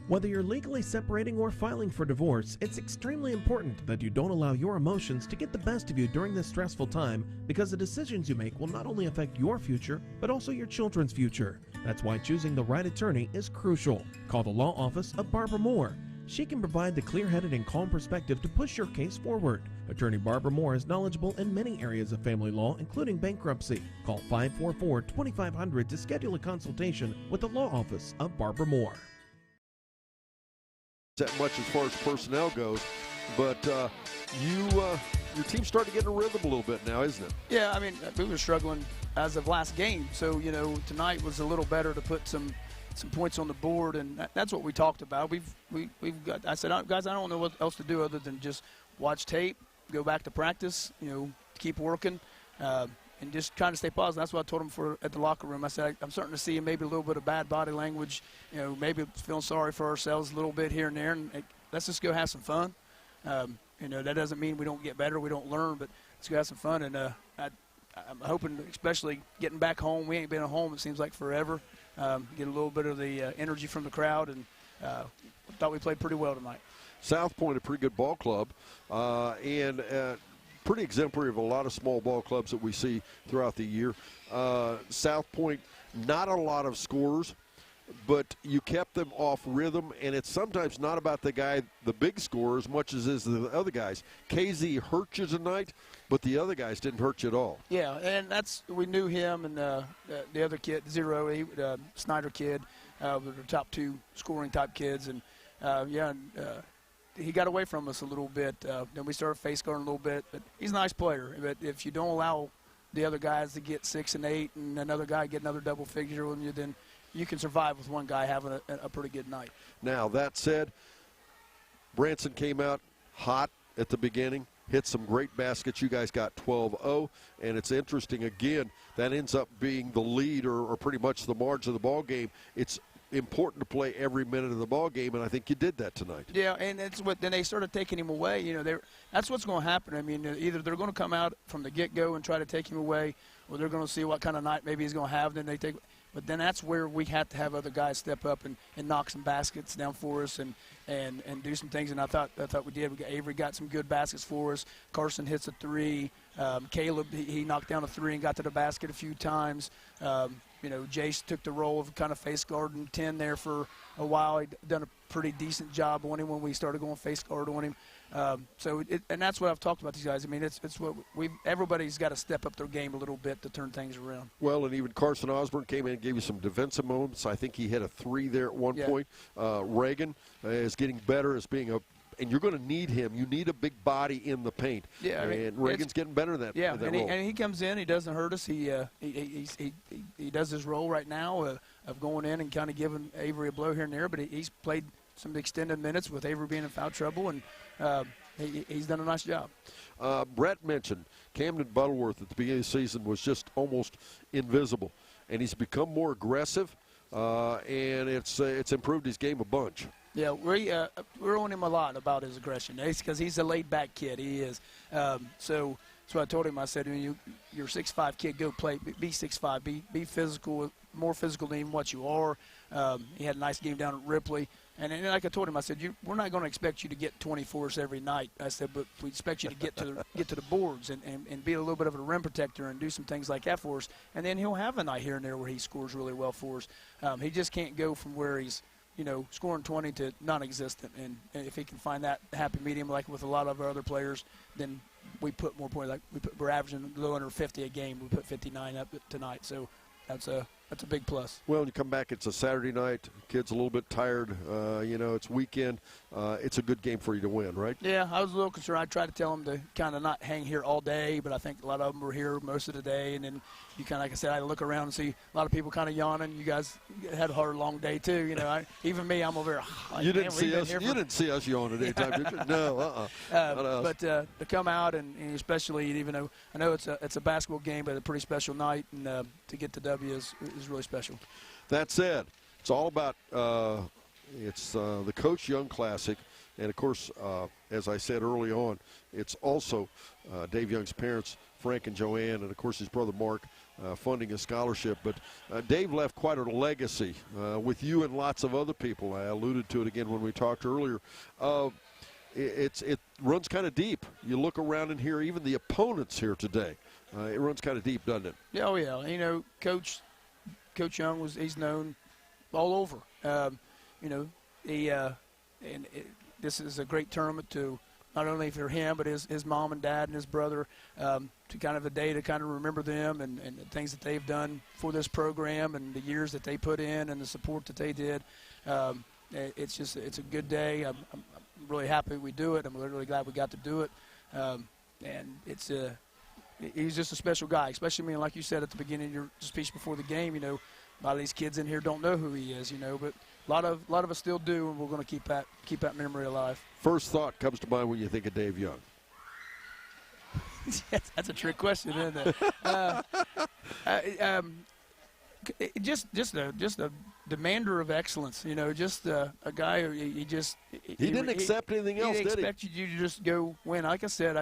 Whether you're legally separating or filing for divorce, it's extremely important that you don't allow your emotions to get the best of you during this stressful time, because the decisions you make will not only affect your future, but also your children's future. That's why choosing the right attorney is crucial. Call the law office of Barbara Moore. She can provide the clear-headed and calm perspective to push your case forward. Attorney Barbara Moore is knowledgeable in many areas of family law, including bankruptcy. Call 544-2500 to schedule a consultation with the law office of Barbara Moore. That much as far as personnel goes, but your team's starting to get in a rhythm a little bit now, isn't it? Yeah, I mean, we were struggling as of last game, so tonight was a little better to put some points on the board, and that's what we talked about. We've got. I said, guys, I don't know what else to do other than just watch tape, go back to practice, keep working, and just trying to stay positive. That's what I told them at the locker room. I said, I'm starting to see maybe a little bit of bad body language, maybe feeling sorry for ourselves a little bit here and there, and let's just go have some fun. That doesn't mean we don't get better, we don't learn, but let's go have some fun. And I'm hoping, especially getting back home, we ain't been at home, it seems like forever, get a little bit of the energy from the crowd, and thought we played pretty well tonight. South Point, a pretty good ball club, and pretty exemplary of a lot of small ball clubs that we see throughout the year. South Point, not a lot of scorers, but you kept them off rhythm, and it's sometimes not about the big scorer, as much as is the other guys. KZ hurt you tonight, but the other guys didn't hurt you at all. Yeah, and we knew him and the other kid, Zero, Snyder kid, were the top two scoring type kids, and he got away from us a little bit. Then we started face guarding a little bit, but he's a nice player. But if you don't allow the other guys to get 6 and 8 and another guy get another double figure on you, then you can survive with one guy having a pretty good night. Now, that said, Branson came out hot at the beginning, hit some great baskets. You guys got 12-0, and it's interesting, again, that ends up being the lead or pretty much the margin of the ball game. It's important to play every minute of the ball game, and I think you did that tonight. Yeah, and then they started taking him away. You know, that's what's going to happen. I mean, either they're going to come out from the get-go and try to take him away, or they're going to see what kind of night maybe he's going to have. Then they take. But then that's where we have to have other guys step up and knock some baskets down for us and do some things. And I thought we did. Avery got some good baskets for us. Carson hits a three. Caleb, he knocked down a three and got to the basket a few times. You know, Jace took the role of kind of face guard and 10 there for a while. He'd done a pretty decent job on him when we started going face guard on him. And that's what I've talked about these guys. I mean, it's what everybody's got to step up their game a little bit to turn things around. Well, and even Carson Osborne came in and gave you some defensive moments. I think he hit a three there at one point. Reagan is getting better as being and you're going to need him. You need a big body in the paint. Yeah, I mean, and Reagan's getting better in that. Yeah, in that and, role. He comes in. He doesn't hurt us. He does his role right now of going in and kind of giving Avery a blow here and there. But he's played some extended minutes with Avery being in foul trouble, and he's done a nice job. Brett mentioned Camden Butterworth at the beginning of the season was just almost invisible, and he's become more aggressive, and it's improved his game a bunch. Yeah, we're on him a lot about his aggression. Because he's a laid-back kid. He is. So I told him, I said, you're a 6'5" kid, go play. Be 6'5", be physical, more physical than what you are. He had a nice game down at Ripley. And like I told him, I said, we're not going to expect you to get 24s every night. I said, but we expect you to get to the boards and be a little bit of a rim protector and do some things like that for us. And then he'll have a night here and there where he scores really well for us. He just can't go from where he's, scoring 20 to non-existent. And if he can find that happy medium, like with a lot of our other players, then we put more points. Like we're averaging a little under 50 a game. We put 59 up tonight. So that's a big plus. Well, when you come back, it's a Saturday night. Kid's a little bit tired. It's weekend. It's a good game for you to win, right? Yeah, I was a little concerned. I tried to tell them to kind of not hang here all day, but I think a lot of them were here most of the day. And then you kind of, like I said, I look around and see a lot of people kind of yawning. You guys had a hard, long day too. Even me, I'm over here. You didn't see us. You didn't see us yawning anytime, did you? No, But to come out and especially, even though I know it's a basketball game, but a pretty special night, and to get the W is really special. That said, it's all about the Coach Young Classic. And, of course, as I said early on, it's also Dave Young's parents, Frank and Joanne, and, of course, his brother Mark funding a scholarship. But Dave left quite a legacy with you and lots of other people. I alluded to it again when we talked earlier. It runs kind of deep. You look around in here, even the opponents here today. It runs kind of deep, doesn't it? Yeah, oh, yeah. Coach Young he's known all over. This is a great tournament to not only for him, but his mom and dad and his brother, to kind of a day to kind of remember them and the things that they've done for this program and the years that they put in and the support that they did. It's a good day. I'm really happy we do it. I'm really glad we got to do it. And he's just a special guy, especially, like you said at the beginning of your speech before the game, a lot of these kids in here don't know who he is, but a lot of us still do, and we're going to keep that memory alive. First thought comes to mind when you think of Dave Young. That's a trick question, isn't it? Just a demander of excellence, just a guy who he didn't accept anything else, did he? He expected you to just go win. Like I said,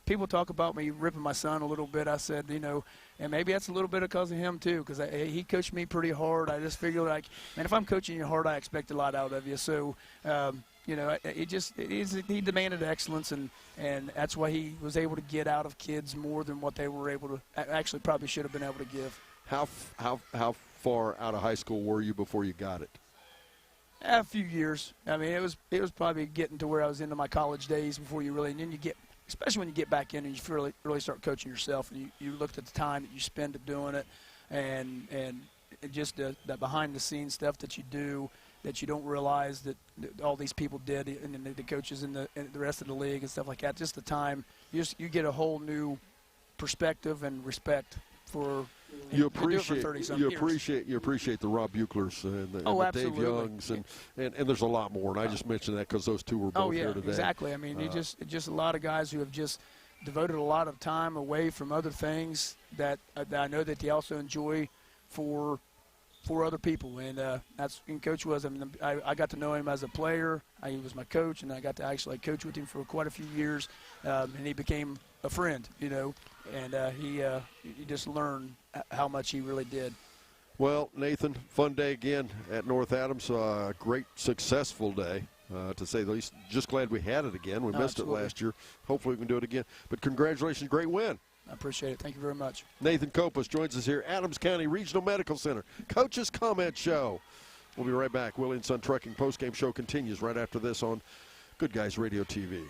people talk about me ripping my son a little bit. I said, and maybe that's a little bit because of him too, because he coached me pretty hard. I just figured if I'm coaching you hard, I expect a lot out of you. So, he demanded excellence, and that's why he was able to get out of kids more than what they were able to actually probably should have been able to give. How far out of high school were you before you got it? A few years. I mean, it was probably getting to where I was into my college days before you really, and then you get. Especially when you get back in and you really start coaching yourself, and you looked at the time that you spend doing it, and just the behind-the-scenes stuff that you do that you don't realize that all these people did, and the coaches and the rest of the league and stuff like that. Just the time, you get a whole new perspective and respect for You and do it for appreciate 30-some you years. appreciate the Rob Buchlers and the Dave Absolutely. Youngs and there's a lot more. And I just mentioned that because those two were both here today. Exactly. I mean, you just a lot of guys who have just devoted a lot of time away from other things that I know that they also enjoy for other people, and that's and Coach was. I mean, I got to know him as a player. He was my coach, and I got to actually coach with him for quite a few years, and he became a friend, and he just learned how much he really did. Well, Nathan, fun day again at North Adams. Great, successful day, to say the least. Just glad we had it again. We missed Absolutely. it last year. Hopefully we can do it again. But congratulations, great win. I appreciate it. Thank you very much. Nathan Copas joins us here, Adams County Regional Medical Center. Coach's Comment Show. We'll be right back. Willie and Son Trucking postgame show continues right after this on Good Guys Radio TV.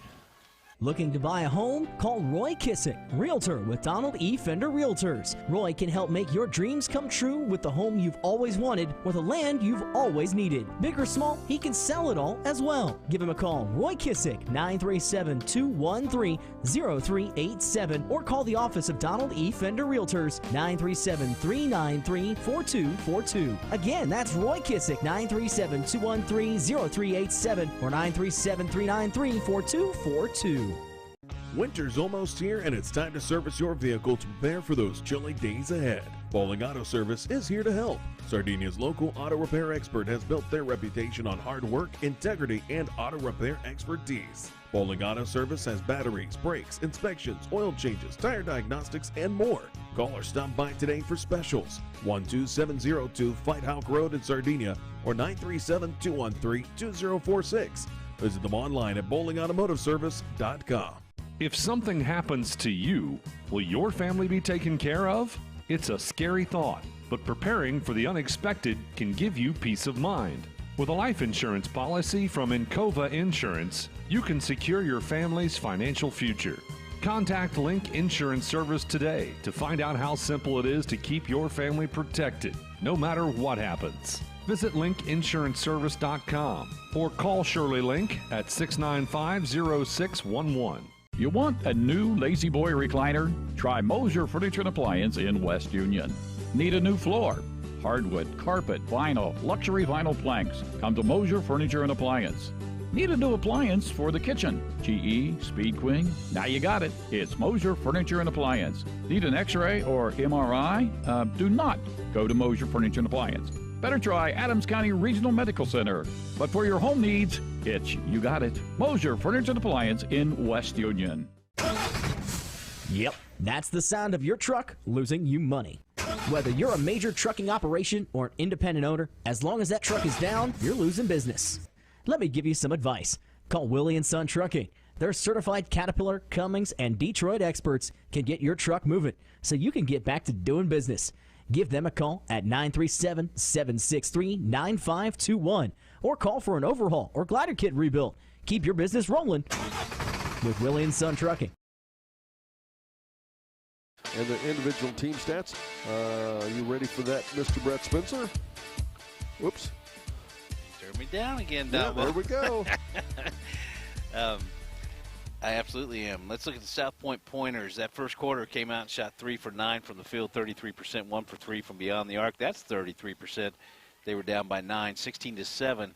Looking to buy a home? Call Roy Kissick, Realtor with Donald E. Fender Realtors. Roy can help make your dreams come true with the home you've always wanted or the land you've always needed. Big or small, he can sell it all as well. Give him a call, Roy Kissick, 937-213-0387, or call the office of Donald E. Fender Realtors, 937-393-4242. Again, that's Roy Kissick, 937-213-0387 or 937-393-4242. Winter's almost here, and it's time to service your vehicle to prepare for those chilly days ahead. Bowling Auto Service is here to help. Sardinia's local auto repair expert has built their reputation on hard work, integrity, and auto repair expertise. Bowling Auto Service has batteries, brakes, inspections, oil changes, tire diagnostics, and more. Call or stop by today for specials. 12702 Fight Hawk Road in Sardinia or 937-213-2046. Visit them online at bowlingautomotiveservice.com. If something happens to you, will your family be taken care of? It's a scary thought, but preparing for the unexpected can give you peace of mind. With a life insurance policy from Encova Insurance, you can secure your family's financial future. Contact Link Insurance Service today to find out how simple it is to keep your family protected, no matter what happens. Visit linkinsuranceservice.com or call Shirley Link at 695-0611. You want a new Lazy Boy recliner? Try Moser Furniture and Appliance in West Union. Need a new floor? Hardwood, carpet, vinyl, luxury vinyl planks. Come to Moser Furniture and Appliance. Need a new appliance for the kitchen? GE, Speed Queen? Now you got it. It's Moser Furniture and Appliance. Need an X-ray or MRI? Do not go to Moser Furniture and Appliance. Better try Adams County Regional Medical Center. But for your home needs, you got it. Moser Furniture and Appliance in West Union. Yep, that's the sound of your truck losing you money. Whether you're a major trucking operation or an independent owner, as long as that truck is down, you're losing business. Let me give you some advice. Call Willie and Son Trucking. Their certified Caterpillar, Cummins, and Detroit experts can get your truck moving so you can get back to doing business. Give them a call at 937-763-9521 or call for an overhaul or glider kit rebuild. Keep your business rolling with Willie and Son Trucking. And the individual team stats. Are you ready for that, Mr. Brett Spencer? Whoops. Turn me down again, Yeah, there we go. I absolutely am. Let's look at the South Point Pointers. That first quarter came out and shot 3 for 9 from the field, 33%, 1 for 3 from beyond the arc. That's 33%. They were down by 9, 16-7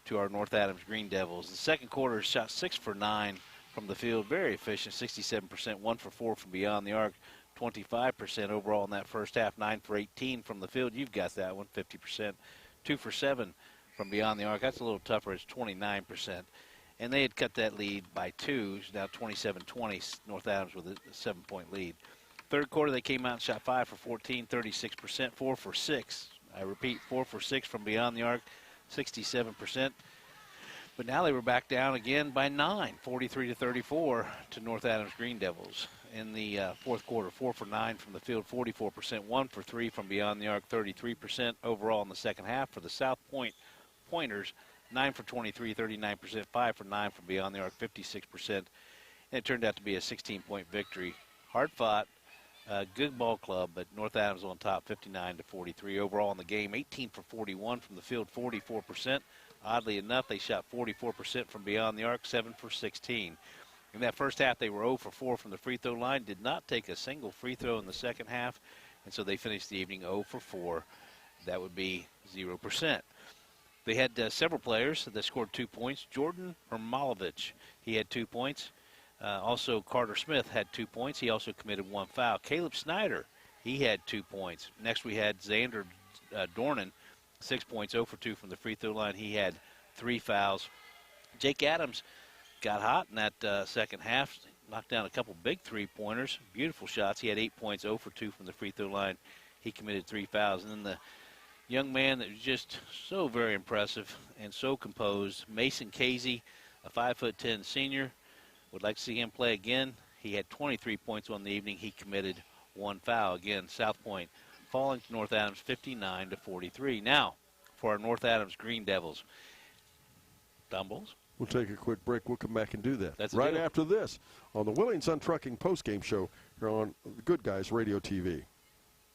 to our North Adams Green Devils. The second quarter shot 6 for 9 from the field, very efficient, 67%, 1 for 4 from beyond the arc, 25% overall in that first half, 9 for 18 from the field. You've got that one, 50%, 2 for 7 from beyond the arc. That's a little tougher. It's 29%. And they had cut that lead by 2, now 27-20, North Adams with a 7-point lead. Third quarter, they came out and shot 5 for 14, 36%, 4 for 6. I repeat, 4 for 6 from beyond the arc, 67%. But now they were back down again by 9, 43-34 to North Adams Green Devils. In the fourth quarter, 4 for 9 from the field, 44%, 1 for 3 from beyond the arc, 33% overall in the second half for the South Point Pointers. 9 for 23, 39%, 5 for 9 from beyond the arc, 56%. And it turned out to be a 16-point victory. Hard fought, good ball club, but North Adams on top, 59-43 overall in the game. 18 for 41 from the field, 44%. Oddly enough, they shot 44% from beyond the arc, 7 for 16. In that first half, they were 0 for 4 from the free throw line. Did not take a single free throw in the second half. and so they finished the evening 0 for 4. That would be 0%. They had several players that scored 2 points. Jordan Hermalovich, he had 2 points. Also, Carter Smith had 2 points. He also committed 1 foul. Caleb Snyder, he had 2 points. Next, we had Xander Dornan, 6 points, 0 for 2 from the free throw line. He had 3 fouls. Jake Adams got hot in that second half, knocked down a couple big three-pointers, beautiful shots. He had 8 points, 0 for 2 from the free throw line. He committed 3 fouls. And then the young man that was just so very impressive and so composed, Mason Casey, a 5'10" senior. Would like to see him play again. He had 23 points on the evening. He committed 1 foul. Again, South Point falling to North Adams 59-43. Now, for our North Adams Green Devils. Dumbles. We'll take a quick break. We'll come back and do that That's right after this on the Willing Sun Trucking postgame show here on Good Guys Radio TV.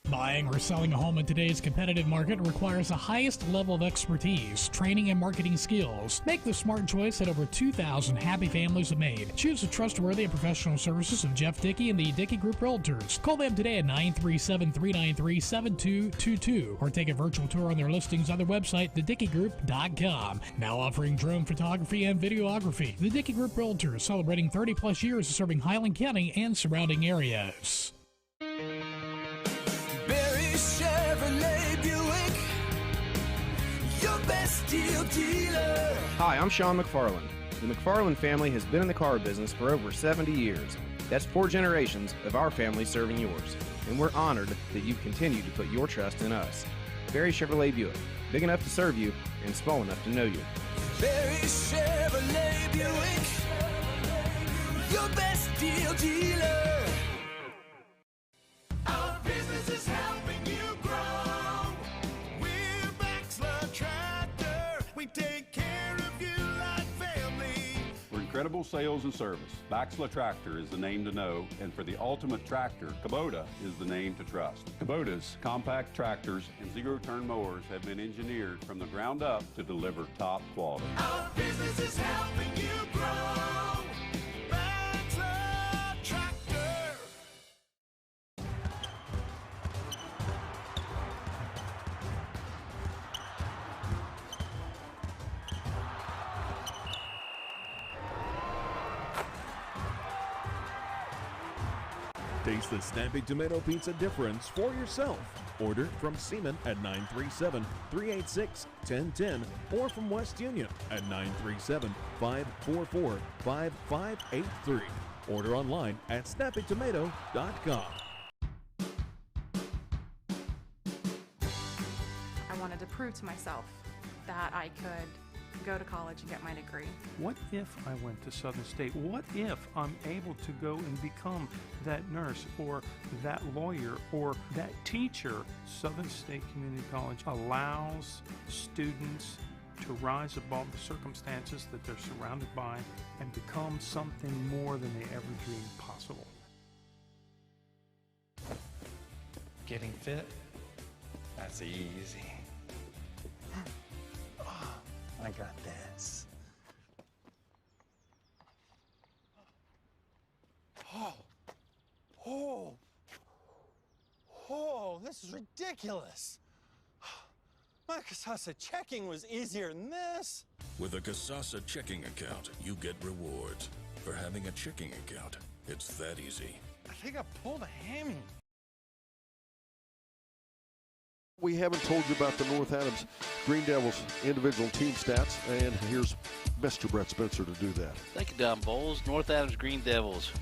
Buying or selling a home in today's competitive market requires the highest level of expertise, training, and marketing skills. Make the smart choice that over 2,000 happy families have made. Choose the trustworthy and professional services of Jeff Dickey and the Dickey Group Realtors. Call them today at 937-393-7222 or take a virtual tour on their listings on their website, thedickeygroup.com. Now offering drone photography and videography. The Dickey Group Realtors, celebrating 30-plus years of serving Highland County and surrounding areas. Chevrolet Buick, your best deal dealer. Hi, I'm Sean McFarland. The McFarland family has been in the car business for over 70 years. That's 4 generations of our family serving yours. And we're honored that you continue to put your trust in us. Barry Chevrolet Buick, big enough to serve you and small enough to know you. Barry Chevrolet Buick, your best deal dealer. Our business is helping you grow. We're Baxler Tractor. We take care of you like family. For incredible sales and service, Baxler Tractor is the name to know, and for the ultimate tractor, Kubota is the name to trust. Kubota's compact tractors and zero-turn mowers have been engineered from the ground up to deliver top quality. Our business is helping you grow. Baxler Tractor. Taste the snappy tomato pizza difference for yourself. Order from Seaman at 937-386-1010 or from West Union at 937-544-5583. Order online at snappytomato.com. I wanted to prove to myself that I could go to college and get my degree. What if I went to Southern State? What if I'm able to go and become that nurse or that lawyer or that teacher? Southern State Community College allows students to rise above the circumstances that they're surrounded by and become something more than they ever dreamed possible. Getting fit? That's easy. I got this. Oh, this is ridiculous. My Casasa checking was easier than this. With a Casasa checking account, you get rewards. For having a checking account, it's that easy. I think I pulled a hammy. We haven't told you about the North Adams Green Devils individual team stats, and here's Mr. Brett Spencer to do that. Thank you, Don Bowles. North Adams Green Devils,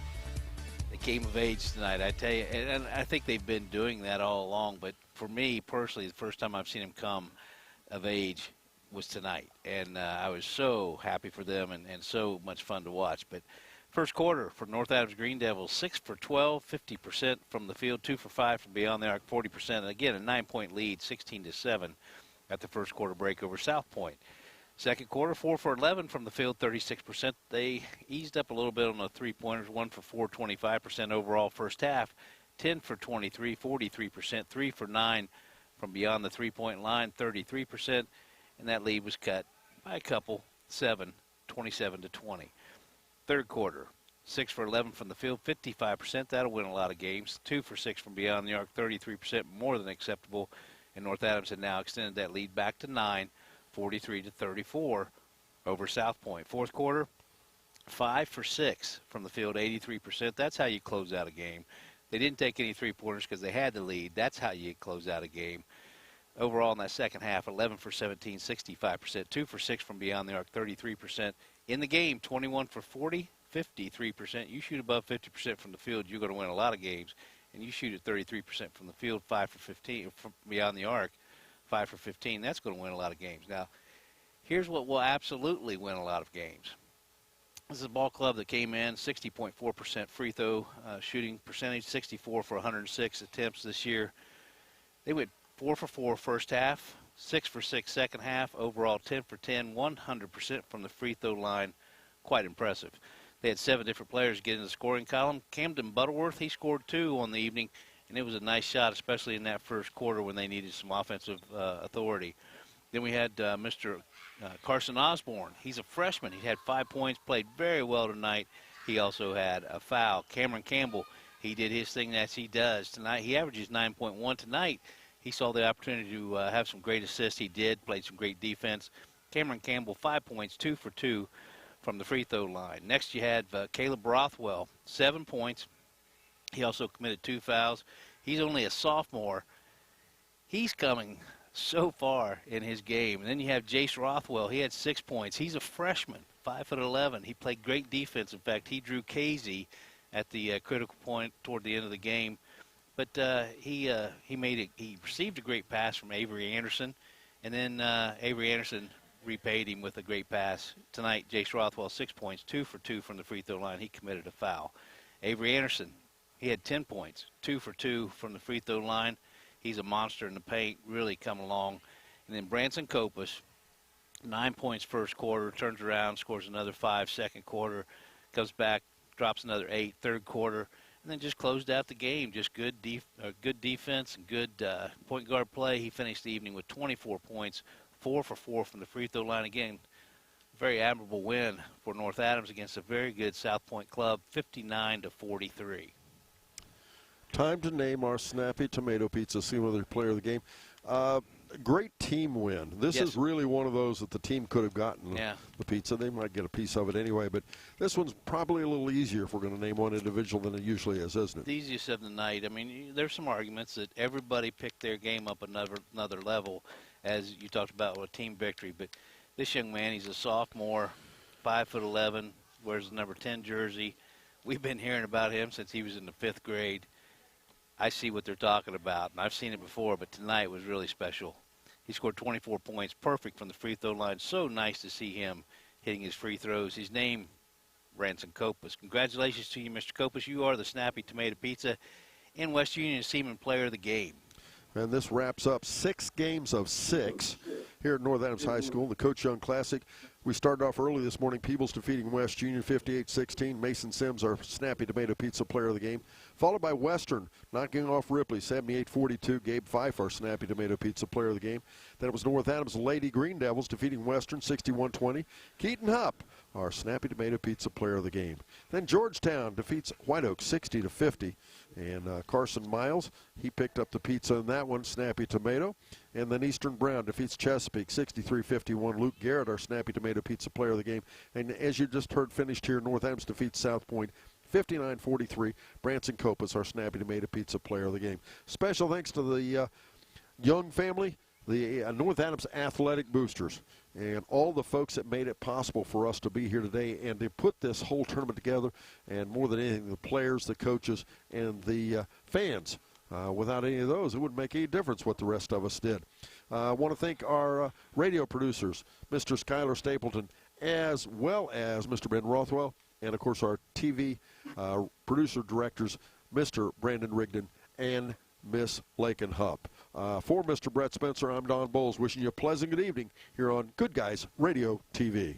they came of age tonight, I tell you, and I think they've been doing that all along, but for me personally, the first time I've seen them come of age was tonight, and I was so happy for them and so much fun to watch. But first quarter for North Adams Green Devils, 6 for 12, 50% from the field, 2 for 5 from beyond the arc, 40%. And again, a 9-point lead, 16-7 at the first quarter break over South Point. Second quarter, 4 for 11 from the field, 36%. They eased up a little bit on the three-pointers, 1 for 4, 25% overall first half, 10 for 23, 43%, 3 for 9 from beyond the three-point line, 33%. And that lead was cut by a couple, 7, 27-20. Third quarter, 6 for 11 from the field, 55%. That'll win a lot of games. 2 for 6 from beyond the arc, 33%, more than acceptable. And North Adams had now extended that lead back to 9, 43-34 over South Point. Fourth quarter, 5 for 6 from the field, 83%. That's how you close out a game. They didn't take any three-pointers because they had the lead. That's how you close out a game. Overall in that second half, 11 for 17, 65%. 2 for 6 from beyond the arc, 33%. In the game, 21 for 40, 53%. You shoot above 50% from the field, you're going to win a lot of games. And you shoot at 33% from the field, 5 for 15 from beyond the arc, 5 for 15. That's going to win a lot of games. Now, here's what will absolutely win a lot of games. This is a ball club that came in 60.4% free throw shooting percentage, 64 for 106 attempts this year. They went 4 for 4 first half, 6 for 6 second half, overall 10 for 10, 100% from the free throw line. Quite impressive. They had 7 different players get in the scoring column. Camden Butterworth, he scored 2 on the evening, and it was a nice shot, especially in that first quarter when they needed some offensive authority. Then we had Mr. Carson Osborne. He's a freshman. He had 5 points, played very well tonight. He also had a foul. Cameron Campbell, he did his thing as he does tonight. He averages 9.1 tonight. He saw the opportunity to have some great assists. He did, played some great defense. Cameron Campbell, 5 points, 2 for 2 from the free throw line. Next you had Caleb Rothwell, 7 points. He also committed 2 fouls. He's only a sophomore. He's coming so far in his game. And then you have Jace Rothwell. He had 6 points. He's a freshman, 5'11". He played great defense. In fact, he drew Casey at the critical point toward the end of the game. But he received a great pass from Avery Anderson, and then Avery Anderson repaid him with a great pass. Tonight, Jace Rothwell, 6 points, 2 for 2 from the free throw line. He committed a foul. Avery Anderson, he had 10 points, 2 for 2 from the free throw line. He's a monster in the paint, really come along. And then Branson Copas, 9 points first quarter, turns around, scores another 5 second quarter, comes back, drops another 8 third quarter, and then just closed out the game. Just good defense and good point guard play. He finished the evening with 24 points, 4 for 4 from the free throw line. Again, very admirable win for North Adams against a very good South Point club, 59-43. Time to name our Snappy Tomato Pizza Singular Player of the Game. Great team win. This is really one of those that the team could have gotten the pizza. They might get a piece of it anyway, but this one's probably a little easier if we're going to name one individual than it usually is, isn't it? The easiest of the night. I mean, there's some arguments that everybody picked their game up another level, as you talked about with a team victory. But this young man, he's a sophomore, 5'11", wears the number 10 jersey. We've been hearing about him since he was in the 5th grade. I see what they're talking about, and I've seen it before, but tonight was really special. He scored 24 points, perfect from the free throw line. So nice to see him hitting his free throws. His name, Branson Copas. Congratulations to you, Mr. Copas. You are the Snappy Tomato Pizza in West Union Seaman Player of the Game. And this wraps up 6 games of 6 here at North Adams High School, the Coach Young Classic. We started off early this morning. Peebles defeating West Union 58-16. Mason Sims, our Snappy Tomato Pizza Player of the Game. Followed by Western knocking off Ripley 78-42. Gabe Fife, our Snappy Tomato Pizza Player of the Game. Then it was North Adams Lady Green Devils defeating Western 61-20. Keaton Hupp, our Snappy Tomato Pizza Player of the Game. Then Georgetown defeats Whiteoak 60-50. And Carson Miles, he picked up the pizza in that one, Snappy Tomato. And then Eastern Brown defeats Chesapeake 63-51. Luke Garrett, our Snappy Tomato Pizza Player of the Game. And as you just heard finished here, North Adams defeats South Point 59-43. Branson Copas, our Snappy Tomato Pizza Player of the Game. Special thanks to the Young family, the North Adams Athletic Boosters, and all the folks that made it possible for us to be here today and to put this whole tournament together, and more than anything, the players, the coaches, and the fans. Without any of those, it wouldn't make any difference what the rest of us did. I want to thank our radio producers, Mr. Skylar Stapleton, as well as Mr. Ben Rothwell, and, of course, our TV producer directors, Mr. Brandon Rigdon and Miss Lakin Hupp. For Mr. Brett Spencer, I'm Don Bowles, wishing you a pleasant good evening here on Good Guys Radio TV.